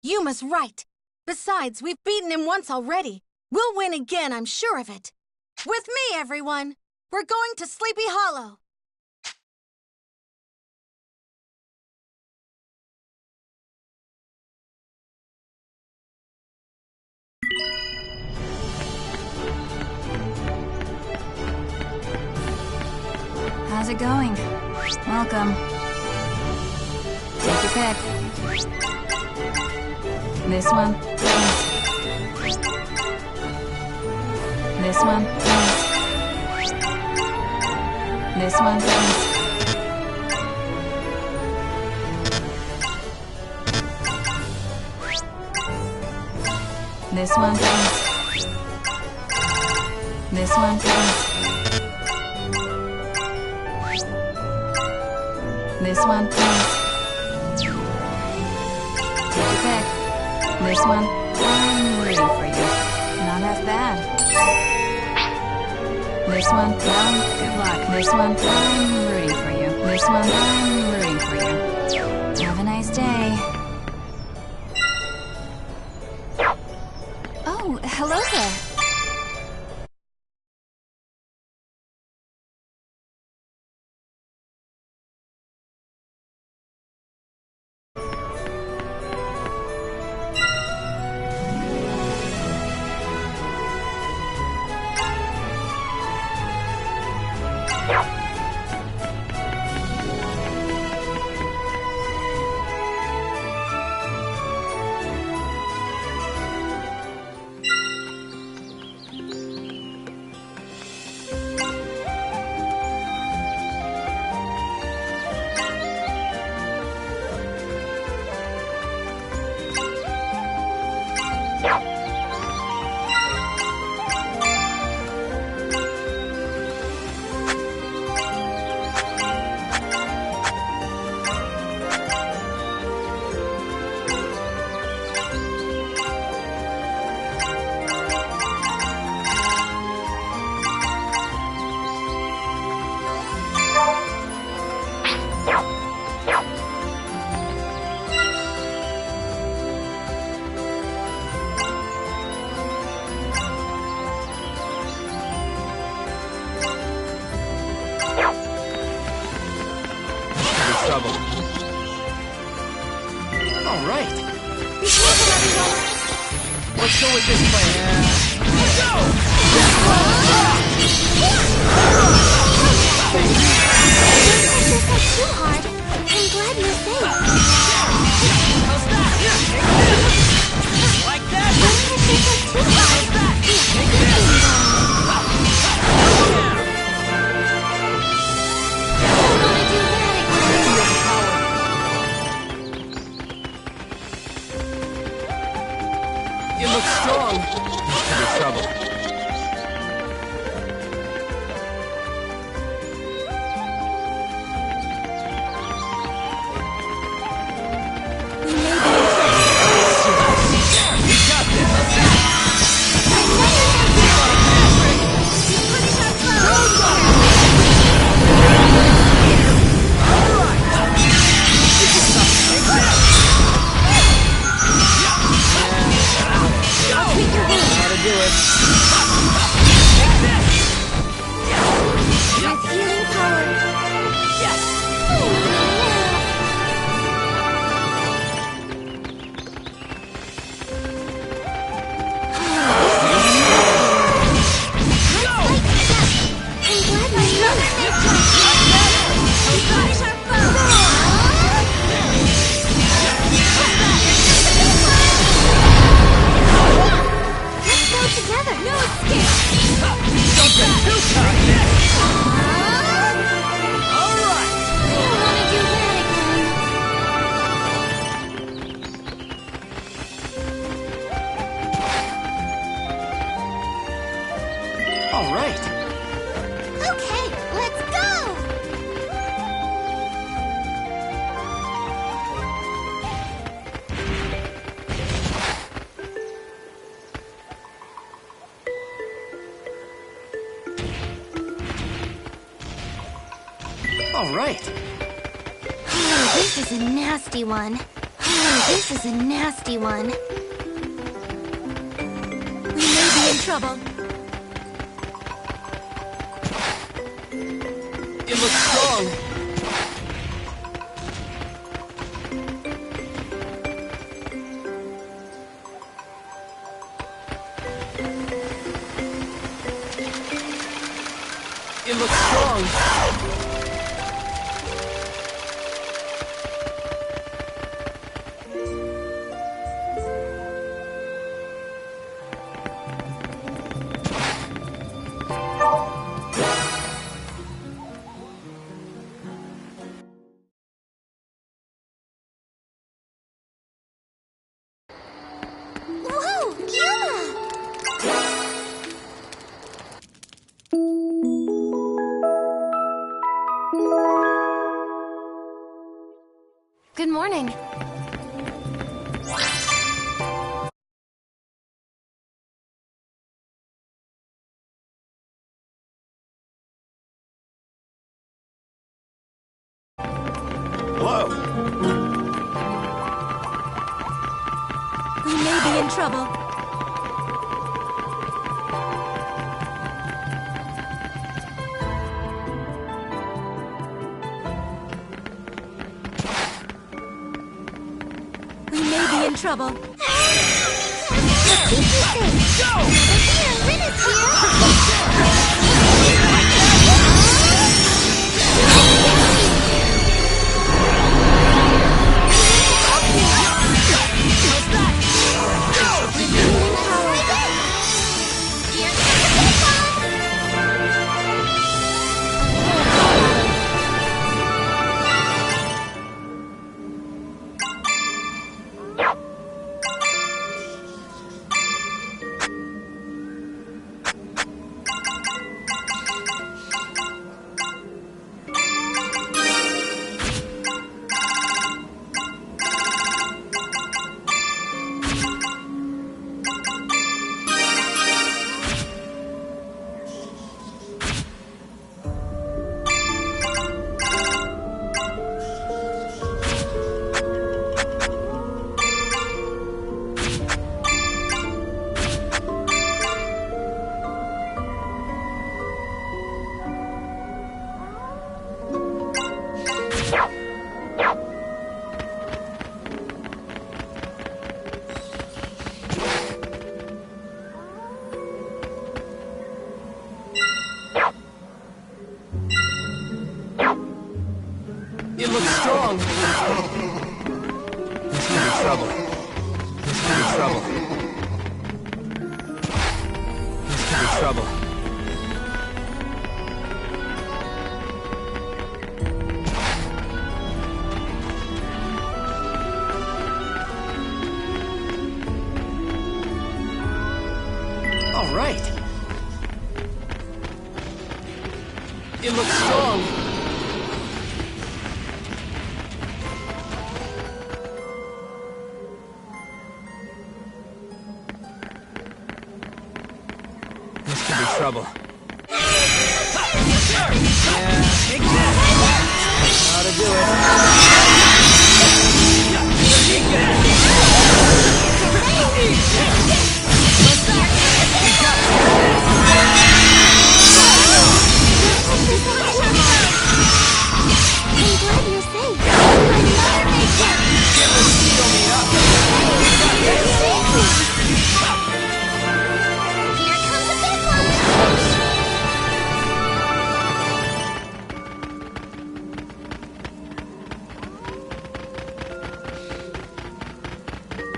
Yuma's right. Besides, we've beaten him once already. We'll win again, I'm sure of it. With me, everyone! We're going to Sleepy Hollow! How's it going? Welcome. Take your pick. This one, thanks. This one, thanks. This one, thanks. This one, thanks. This one, thanks. This one, thanks. Take your pick. This one, I'm ready for you. Not half bad. This one, well, good luck. This one, I'm rooting for you. This one, I'm rooting for you. Have a nice day. Oh, hello there. Let's go with this plan. Let's go! This is too hard. I'm glad you're safe. How's that? Like that? This is too hard. Take this! You look strong. You're trouble. All right. Oh, this is a nasty one. Oh, this is a nasty one. We may be in trouble. You look strong. You look strong. Good morning. Hello. We may be in trouble. We may be in trouble. It looks strong. There's gonna be trouble. There's gonna be trouble. There's gonna be trouble. All right. It looks strong. This could be trouble. How to do I'm glad you're safe. Another mission! Here comes the big one!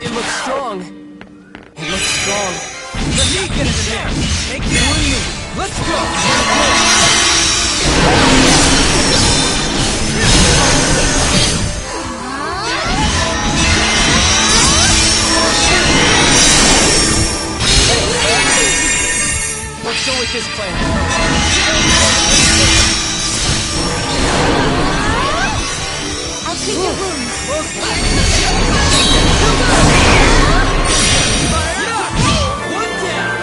It looks strong. It looks strong. Let me get into there! Take that! Let's go! Let's go with this plan. I'll treat your wounds. One down!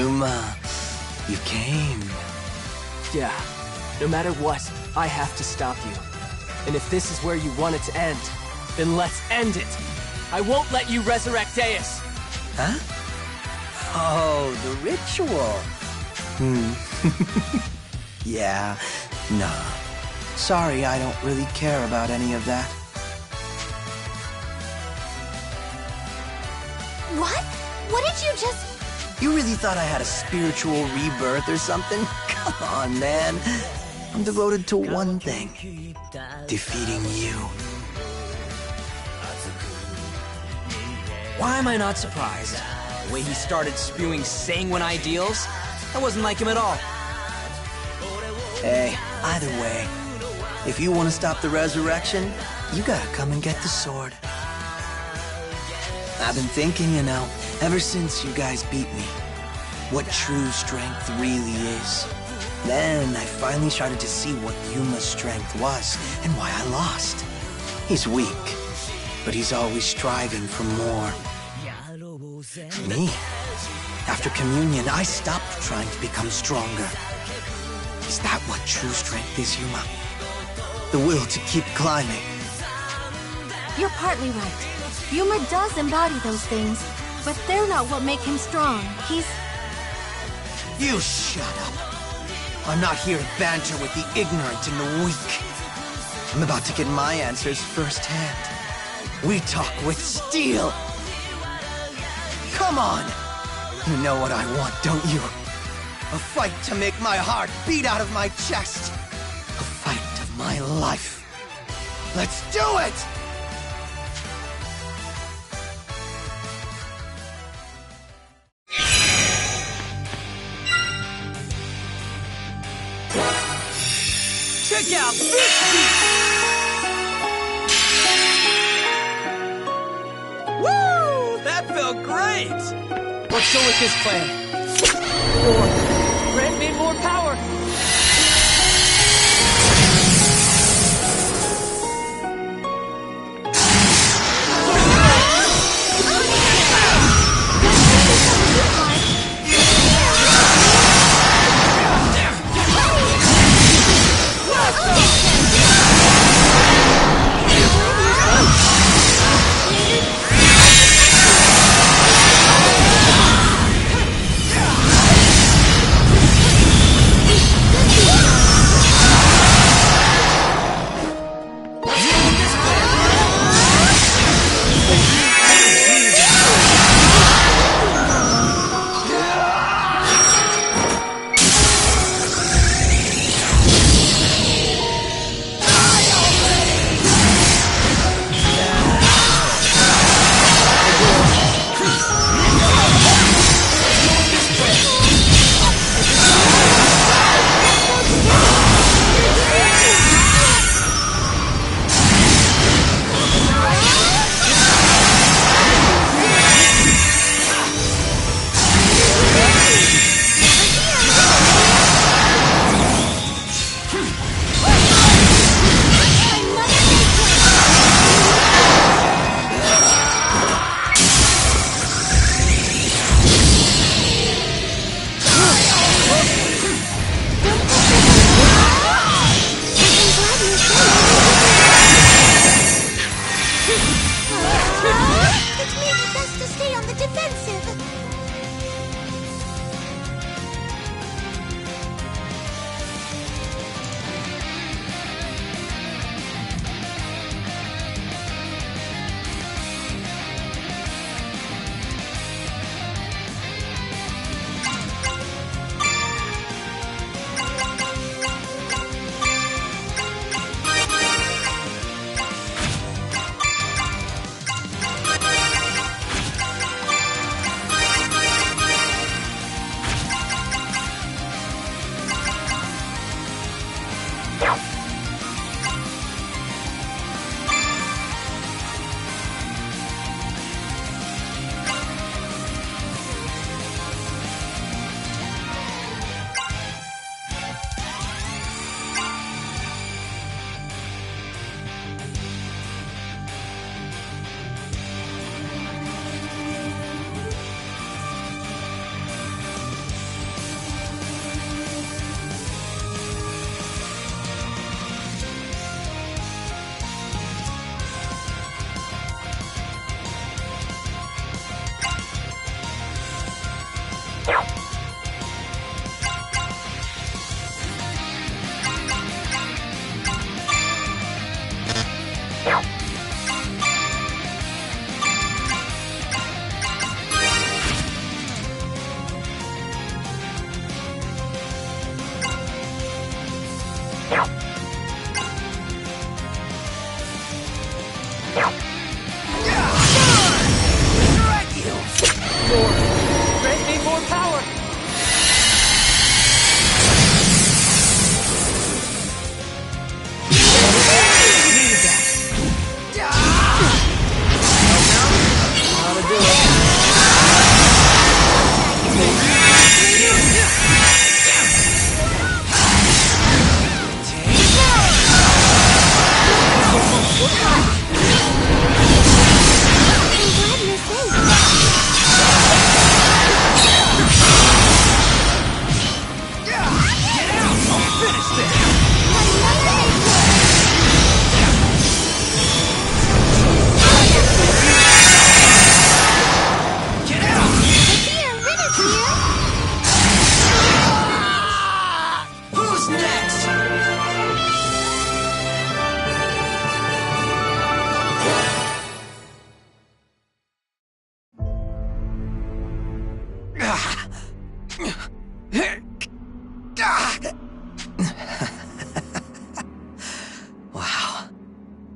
Yuma, you came. Yeah, no matter what, I have to stop you. And if this is where you want it to end, then let's end it! I won't let you resurrect Deus! Huh? Oh, the ritual. Yeah, nah. Sorry, I don't really care about any of that. What? What did you just... You really thought I had a spiritual rebirth or something? Come on, man. I'm devoted to one thing. Defeating you. Why am I not surprised? The way he started spewing sanguine ideals? That wasn't like him at all. Hey, either way, if you want to stop the resurrection, you gotta come and get the sword. I've been thinking, you know, ever since you guys beat me, what true strength really is. Then I finally started to see what Yuma's strength was and why I lost. He's weak, but he's always striving for more. Me? After communion, I stopped trying to become stronger. Is that what true strength is, Yuma? The will to keep climbing. You're partly right. Yuma does embody those things, but they're not what make him strong. He's... You shut up. I'm not here to banter with the ignorant and the weak. I'm about to get my answers firsthand. We talk with steel. Come on. You know what I want, don't you? A fight to make my heart beat out of my chest. A fight of my life. Let's do it! Check out this beat! Woo! That felt great! What's Solika's plan? Grant me more power!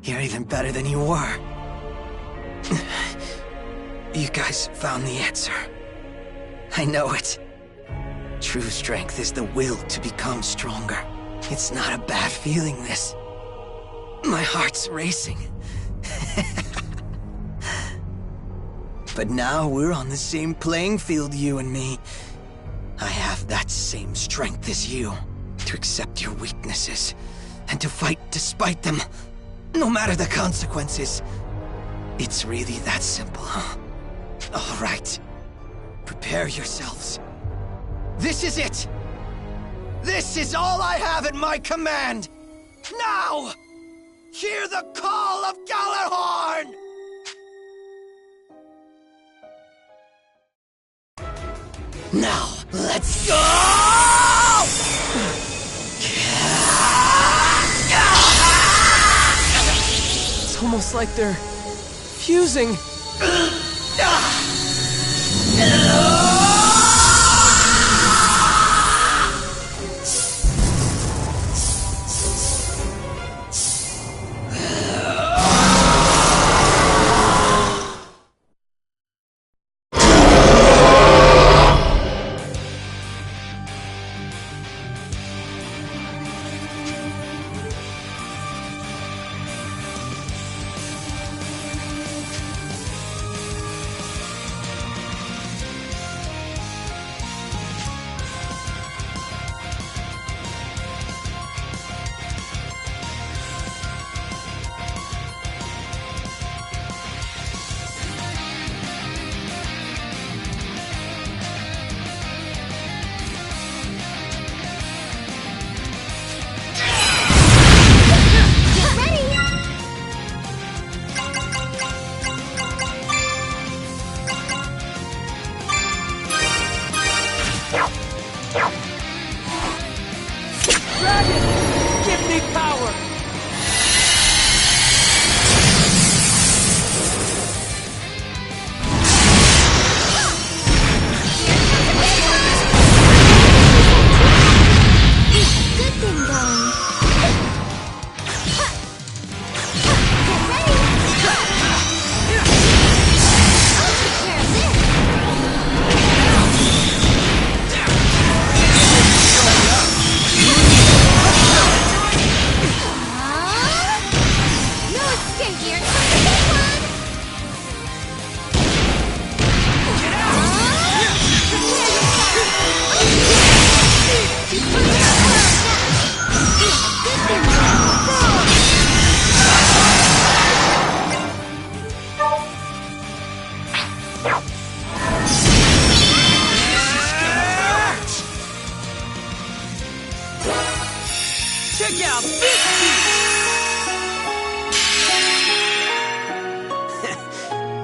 You're even better than you were. You guys found the answer. I know it. True strength is the will to become stronger. It's not a bad feeling, this. My heart's racing. But now we're on the same playing field, you and me. I have that same strength as you, to accept your weaknesses, and to fight despite them, no matter the consequences. It's really that simple, huh? All right. Prepare yourselves. This is it! This is all I have at my command! Now! Hear the call of Galahorn! Now, let's go! It's almost like they're fusing.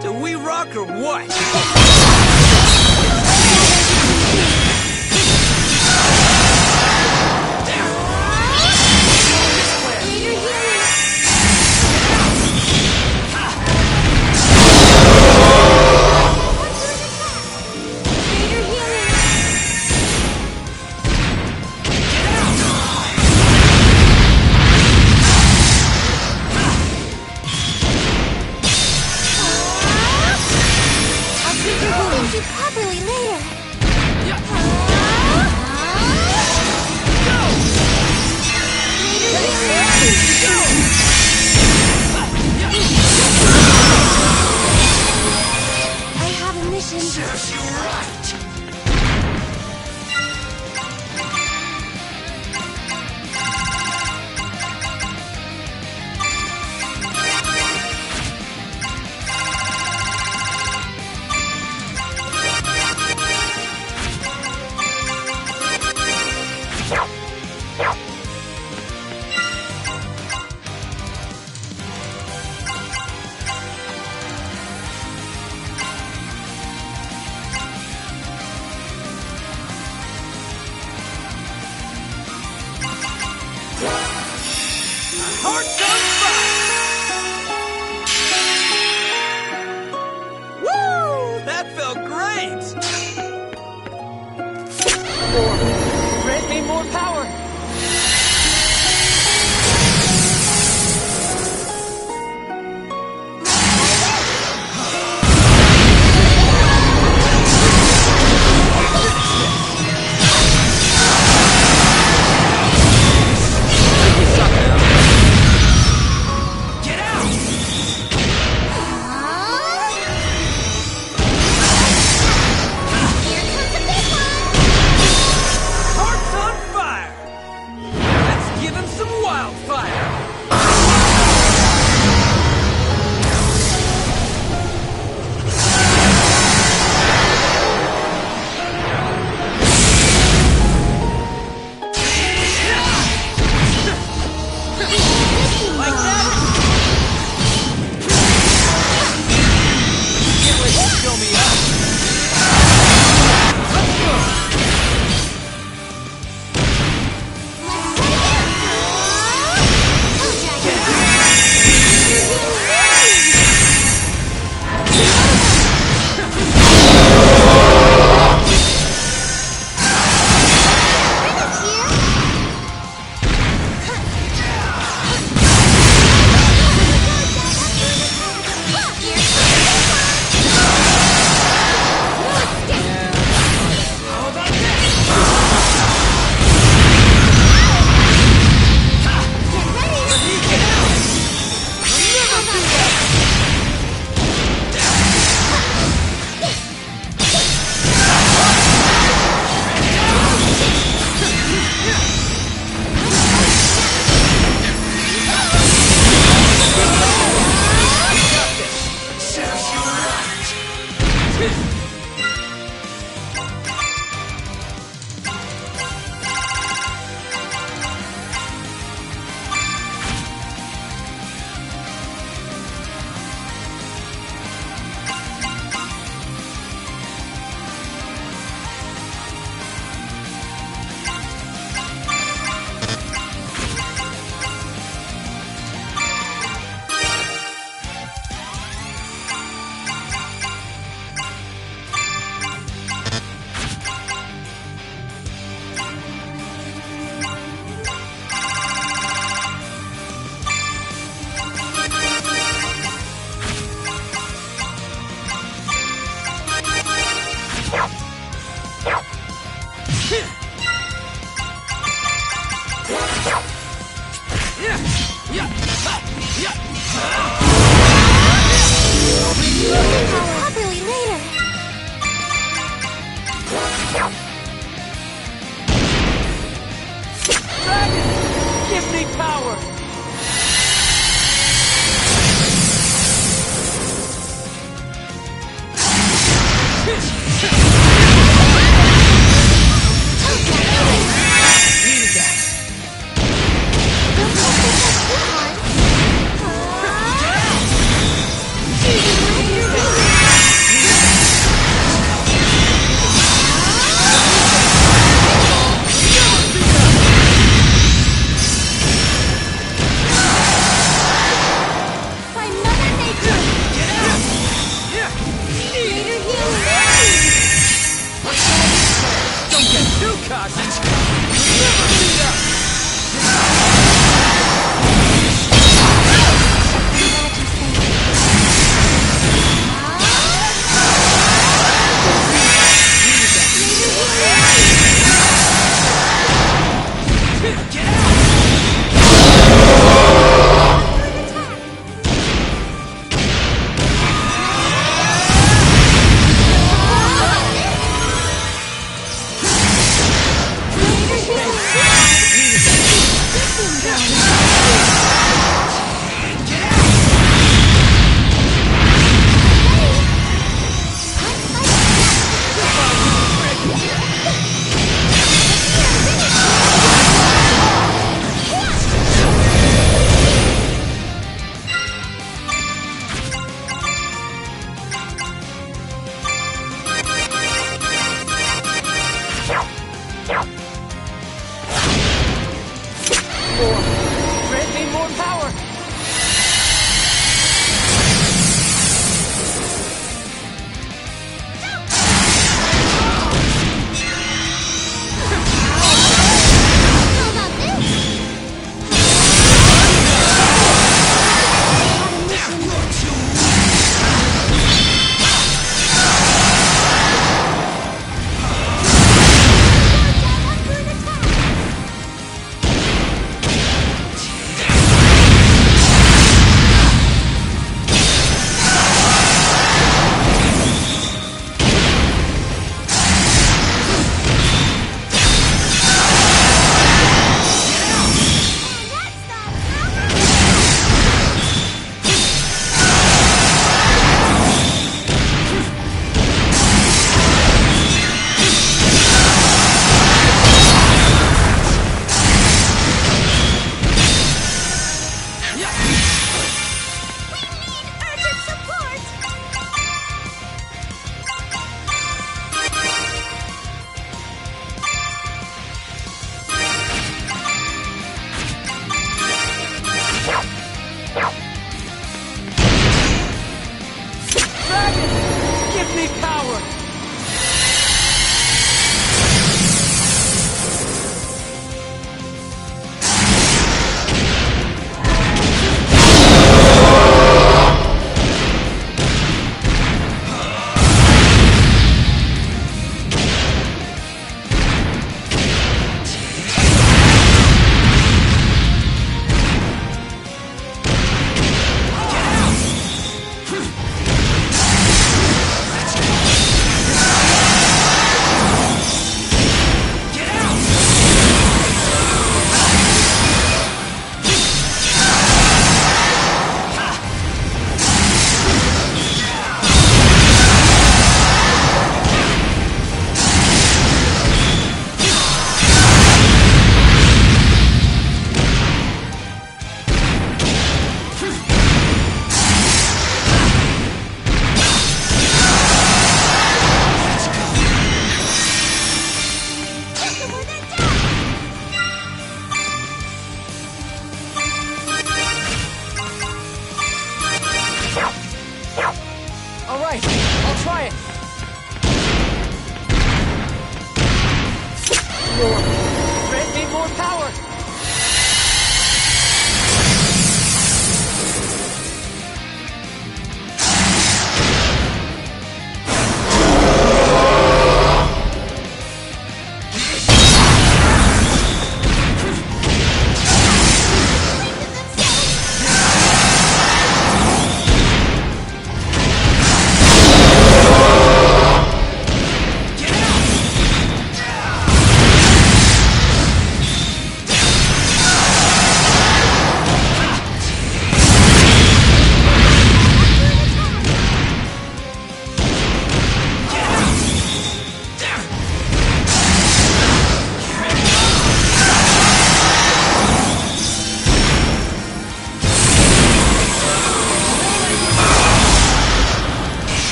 Do we rock or what? Properly later. I have a mission. Serves you right. Hearts on fire! Woo! That felt great! Grant me more power!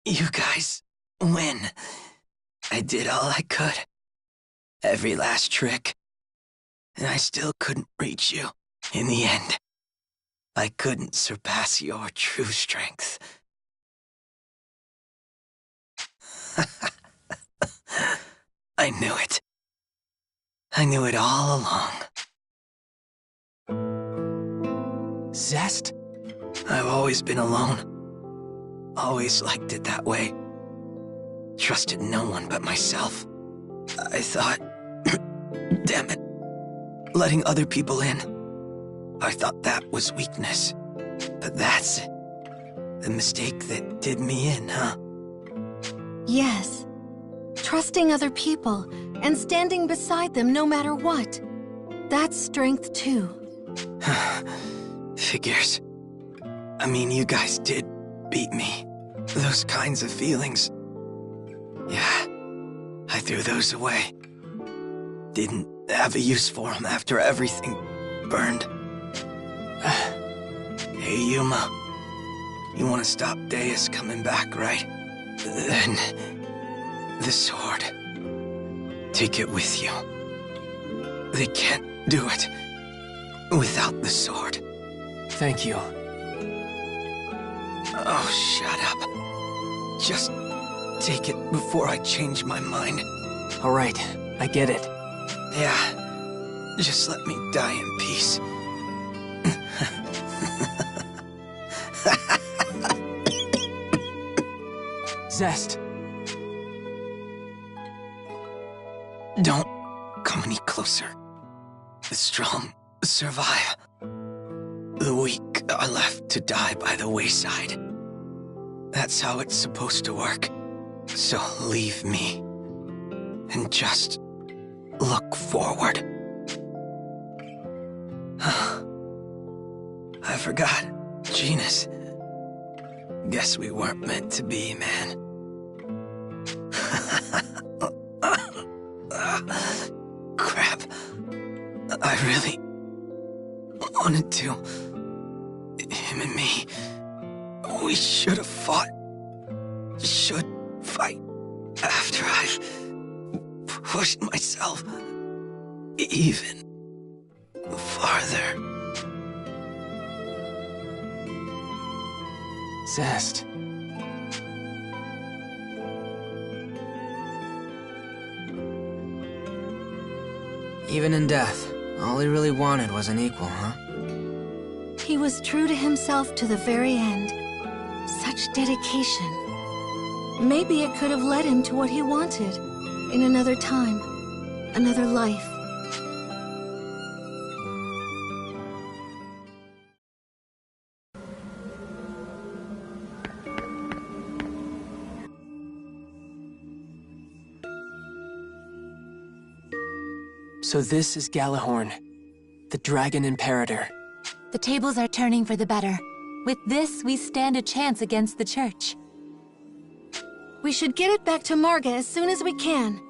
You guys win. I did all I could. Every last trick. And I still couldn't reach you. In the end, I couldn't surpass your true strength. I knew it. I knew it all along. Zest? I've always been alone. Always liked it that way. Trusted no one but myself. I thought... damn it. Letting other people in. I thought that was weakness. But that's the mistake that did me in, huh? Yes. Trusting other people and standing beside them no matter what. That's strength too. Figures. I mean, you guys did beat me. Those kinds of feelings. Yeah, I threw those away. Didn't have a use for them after everything burned. Hey, Yuma. You want to stop Deus coming back, right? Then... the sword. Take it with you. They can't do it without the sword. Thank you. Oh, shut up. Just take it before I change my mind. All right, I get it. Yeah, just let me die in peace. Zest. Don't come any closer. The strong survive. The weak are left to die by the wayside. That's how it's supposed to work. So leave me. And just look forward. I forgot. Genus. Guess we weren't meant to be, man. Crap. I really wanted to. Him and me. We should have fought. Should fight. After I've pushed myself even farther. Zest. Even in death, all he really wanted was an equal, huh? He was true to himself to the very end. Such dedication. Maybe it could have led him to what he wanted. In another time. Another life. So this is Galahorn, the Dragon Imperator. The tables are turning for the better. With this, we stand a chance against the Church. We should get it back to Marga as soon as we can.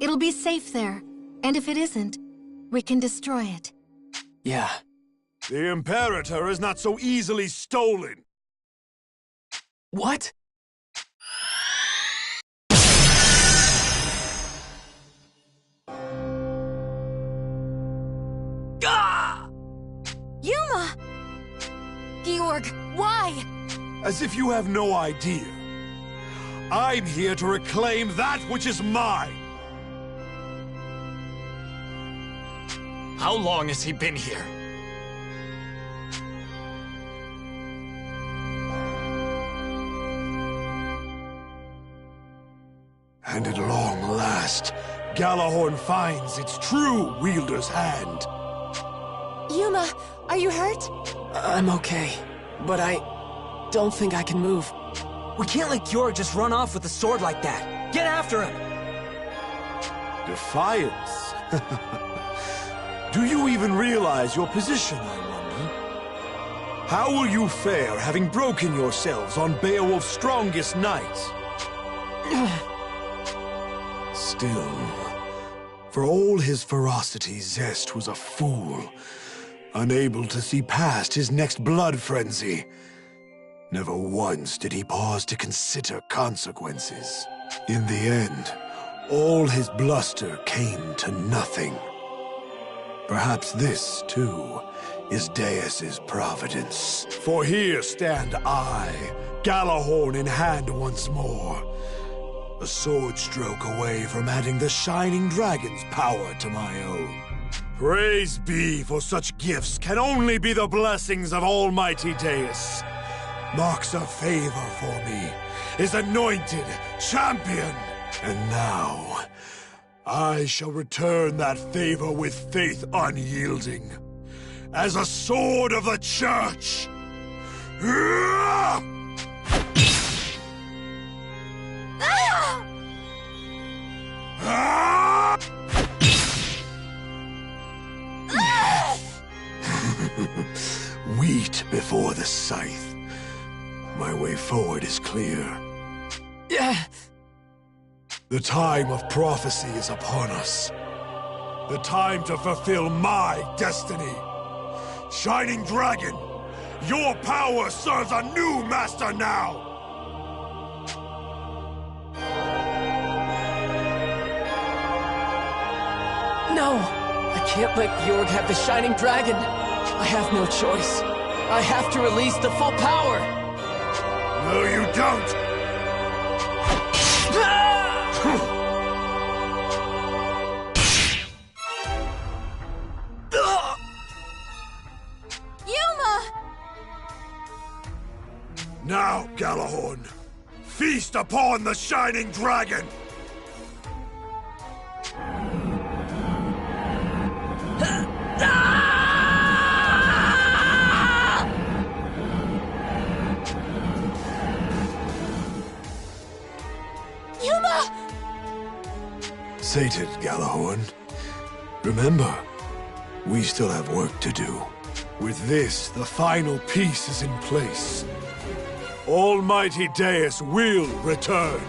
It'll be safe there. And if it isn't, we can destroy it. Yeah. The Imperator is not so easily stolen. What? Yuma! Georg, why? As if you have no idea. I'm here to reclaim that which is mine. How long has he been here? And at long last, Galahorn finds its true wielder's hand. Yuma, are you hurt? I'm okay, but I don't think I can move. We can't let Georg just run off with a sword like that. Get after him! Defiance? Do you even realize your position, I wonder? How will you fare having broken yourselves on Beowulf's strongest night? Still, for all his ferocity, Zest was a fool. Unable to see past his next blood frenzy. Never once did he pause to consider consequences. In the end, all his bluster came to nothing. Perhaps this, too, is Deus's providence. For here stand I, Galahorn in hand once more. A sword stroke away from adding the Shining Dragon's power to my own. Praise be, for such gifts can only be the blessings of Almighty Deus. Marks of favor for me, his anointed champion. And now, I shall return that favor with faith unyielding, as a sword of the Church. Wheat before the scythe. My way forward is clear. Yeah. The time of prophecy is upon us. The time to fulfill my destiny. Shining Dragon, your power serves a new master now! No! I can't let Georg have the Shining Dragon! I have no choice. I have to release the full power! No, you don't! Now, Galahorn, feast upon the Shining Dragon! Sated, Galahorn. Remember, we still have work to do. With this, the final piece is in place. Almighty Deus will return.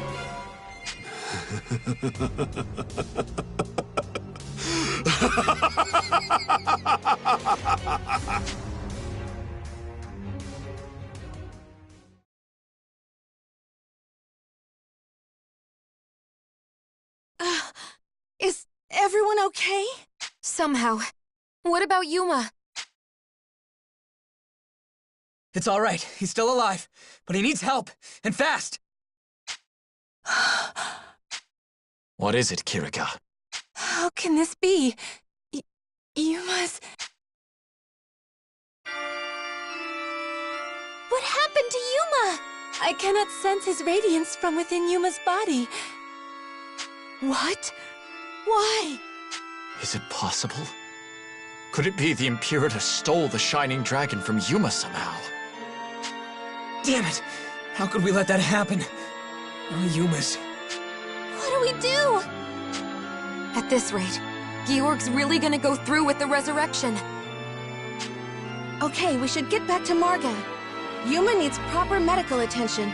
Is everyone okay? Somehow. What about Yuma? It's all right. He's still alive, but he needs help, and fast. What is it, Kirika? How can this be? Yuma's... What happened to Yuma? I cannot sense his radiance from within Yuma's body. What? Why? Is it possible? Could it be the Imperator stole the Shining Dragon from Yuma somehow? Damn it! How could we let that happen? Oh, Yuma's. What do we do? At this rate, Georg's really gonna go through with the resurrection. Okay, we should get back to Marga. Yuma needs proper medical attention,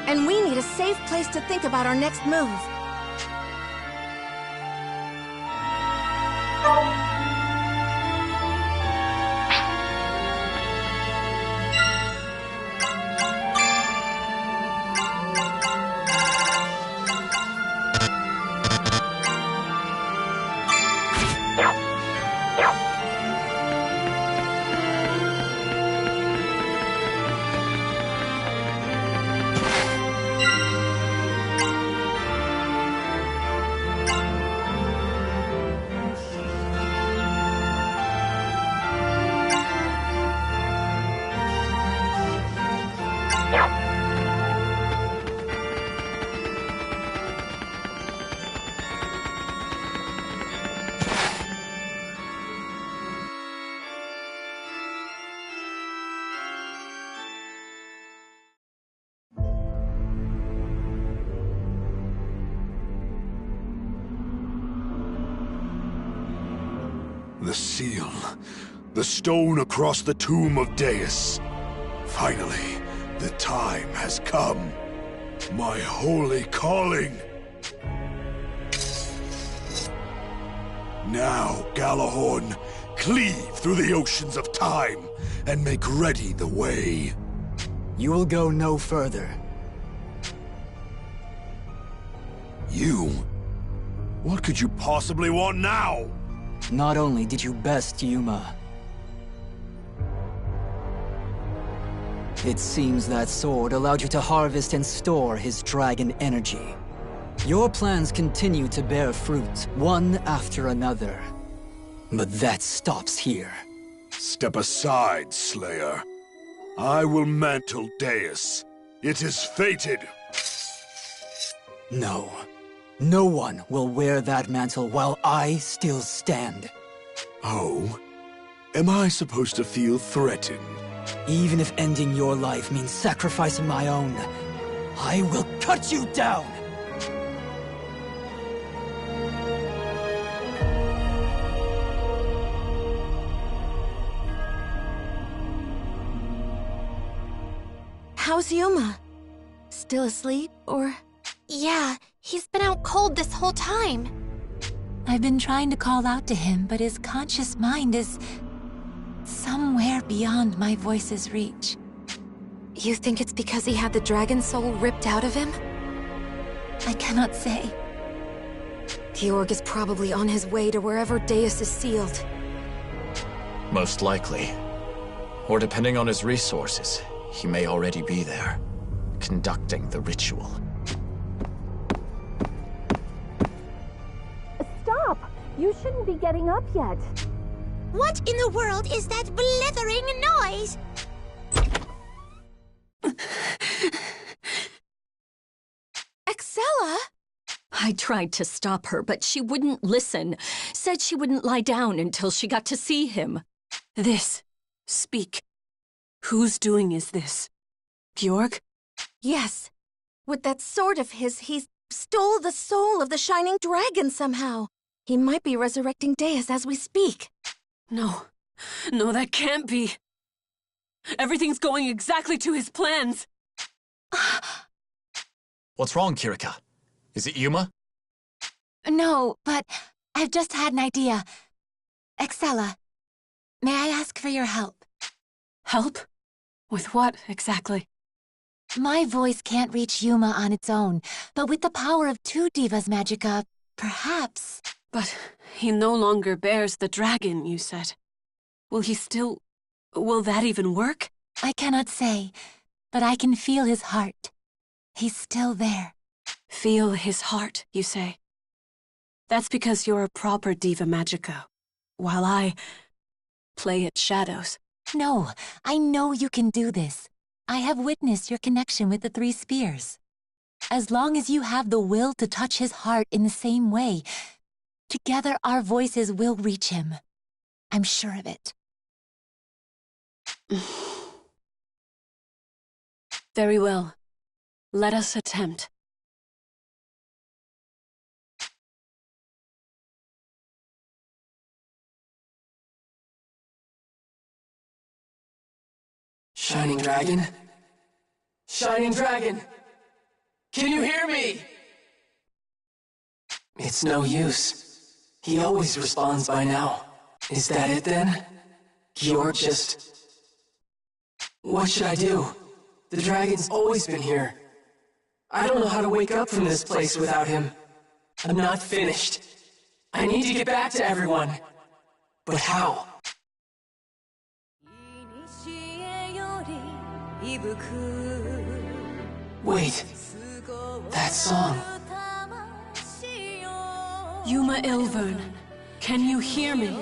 and we need a safe place to think about our next move. The seal. The stone across the tomb of Deus. Finally, the time has come. My holy calling. Now, Galahorn, cleave through the oceans of time and make ready the way. You will go no further. You? What could you possibly want now? Not only did you best Yuma, it seems that sword allowed you to harvest and store his dragon energy. Your plans continue to bear fruit, one after another. But that stops here. Step aside, Slayer. I will mantle Deus. It is fated. No. No one will wear that mantle while I still stand. Oh? Am I supposed to feel threatened? Even if ending your life means sacrificing my own, I will cut you down! How's Yuma? Still asleep, or...? Yeah, he's been out cold this whole time. I've been trying to call out to him, but his conscious mind is somewhere beyond my voice's reach. You think it's because he had the dragon soul ripped out of him? I cannot say. Georg is probably on his way to wherever Deus is sealed. Most likely. Or depending on his resources, he may already be there, conducting the ritual. Stop! You shouldn't be getting up yet. What in the world is that blithering noise? Excella? I tried to stop her, but she wouldn't listen. Said she wouldn't lie down until she got to see him. Speak. Whose doing is this? Georg? Yes. With that sword of his, he stole the soul of the Shining Dragon somehow. He might be resurrecting Deus as we speak. No, that can't be. Everything's going exactly to his plans. What's wrong, Kirika? Is it Yuma? No, but I've just had an idea. Excella, may I ask for your help? Help? With what, exactly? My voice can't reach Yuma on its own, but with the power of two Divas Magica, perhaps... But he no longer bears the dragon, you said. Will that even work? I cannot say, but I can feel his heart. He's still there. Feel his heart, you say? That's because you're a proper Diva Magica, while I play at shadows. No, I know you can do this. I have witnessed your connection with the three spears. As long as you have the will to touch his heart in the same way, together our voices will reach him. I'm sure of it. Very well. Let us attempt. Shining Dragon? Shining Dragon! Can you hear me? It's no use. He always responds by now. Is that it then? Georg just... What should I do? The dragon's always been here. I don't know how to wake up from this place without him. I'm not finished. I need to get back to everyone. But how? Wait. That song. Yuma Ilvern, can you hear me?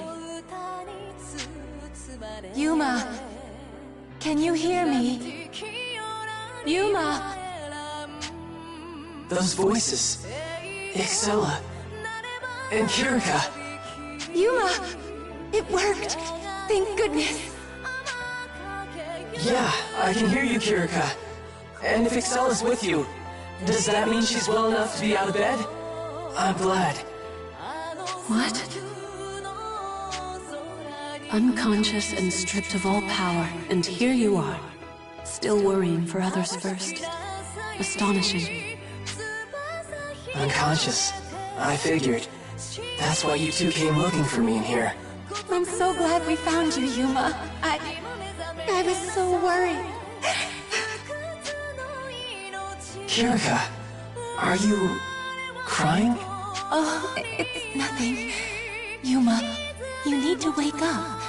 Yuma, can you hear me? Yuma! Those voices. Excella. And Kirika. Yuma! It worked! Thank goodness! Yeah, I can hear you, Kirika. And if Excella's with you, does that mean she's well enough to be out of bed? I'm glad. What? Unconscious and stripped of all power, and here you are, still worrying for others first. Astonishing. Unconscious. I figured. That's why you two came looking for me in here. I'm so glad we found you, Yuma. I was so worried. Kirika, are you crying? Oh, it's nothing. Yuma, you need to wake up.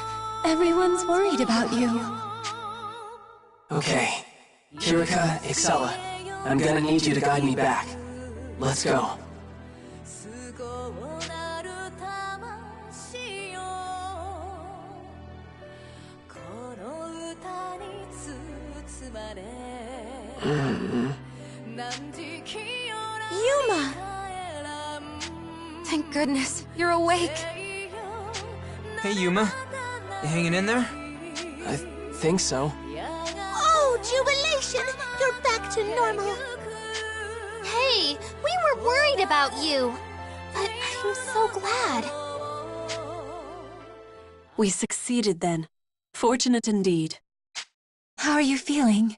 Everyone's worried about you. Okay. Kirika, Excella, I'm gonna need you to guide me back. Let's go. Yuma! Thank goodness, you're awake. Hey, Yuma. You hanging in there? I think so. Oh, jubilation! You're back to normal. Hey, we were worried about you. But I'm so glad. We succeeded then. Fortunate indeed. How are you feeling?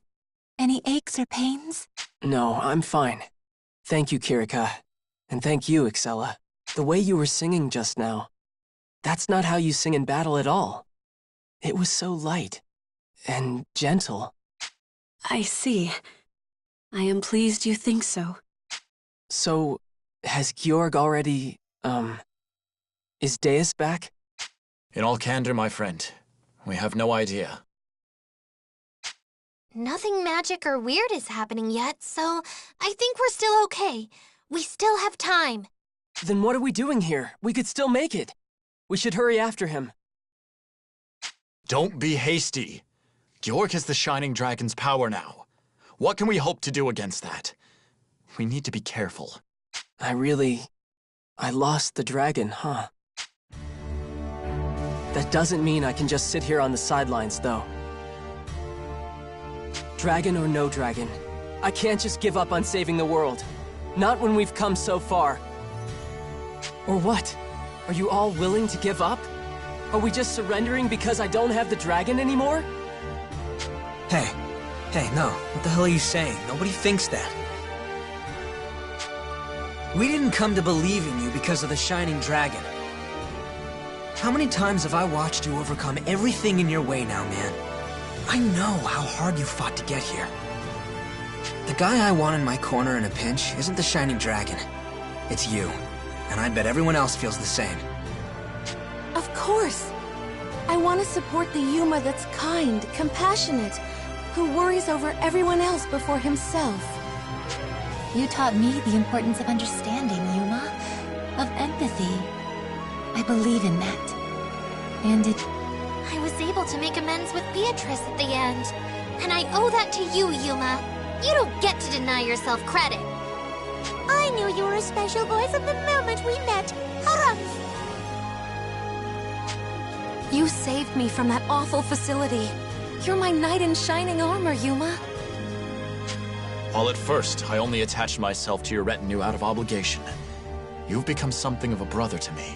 Any aches or pains? No, I'm fine. Thank you, Kirika. And thank you, Excella. The way you were singing just now, that's not how you sing in battle at all. It was so light and gentle. I see. I am pleased you think so. So, has Georg already, is Deus back? In all candor, my friend, we have no idea. Nothing magic or weird is happening yet, so I think we're still okay. We still have time. Then what are we doing here? We could still make it. We should hurry after him. Don't be hasty. Georg has the Shining Dragon's power now. What can we hope to do against that? We need to be careful. I lost the dragon, huh? That doesn't mean I can just sit here on the sidelines, though. Dragon or no dragon, I can't just give up on saving the world. Not when we've come so far. Or what? Are you all willing to give up? Are we just surrendering because I don't have the dragon anymore? Hey, no. What the hell are you saying? Nobody thinks that. We didn't come to believe in you because of the Shining Dragon. How many times have I watched you overcome everything in your way now, man? I know how hard you fought to get here. The guy I want in my corner in a pinch isn't the Shining Dragon. It's you. And I bet everyone else feels the same. Of course. I want to support the Yuma that's kind, compassionate, who worries over everyone else before himself. You taught me the importance of understanding, Yuma. Of empathy. I believe in that. And I was able to make amends with Beatrice at the end. And I owe that to you, Yuma. You don't get to deny yourself credit. I knew you were a special boy from the moment we met. Harumph! You saved me from that awful facility. You're my knight in shining armor, Yuma. While at first, I only attached myself to your retinue out of obligation, you've become something of a brother to me.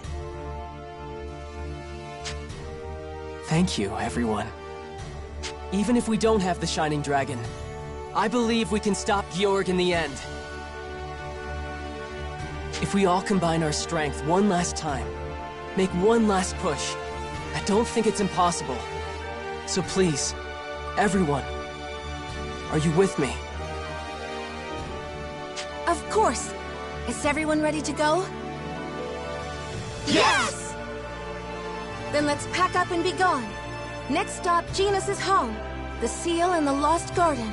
Thank you, everyone. Even if we don't have the Shining Dragon, I believe we can stop Georg in the end. If we all combine our strength one last time, make one last push, I don't think it's impossible. So please, everyone, are you with me? Of course. Is everyone ready to go? Yes! Then let's pack up and be gone. Next stop, Genus's home. The Seal and the Lost Garden.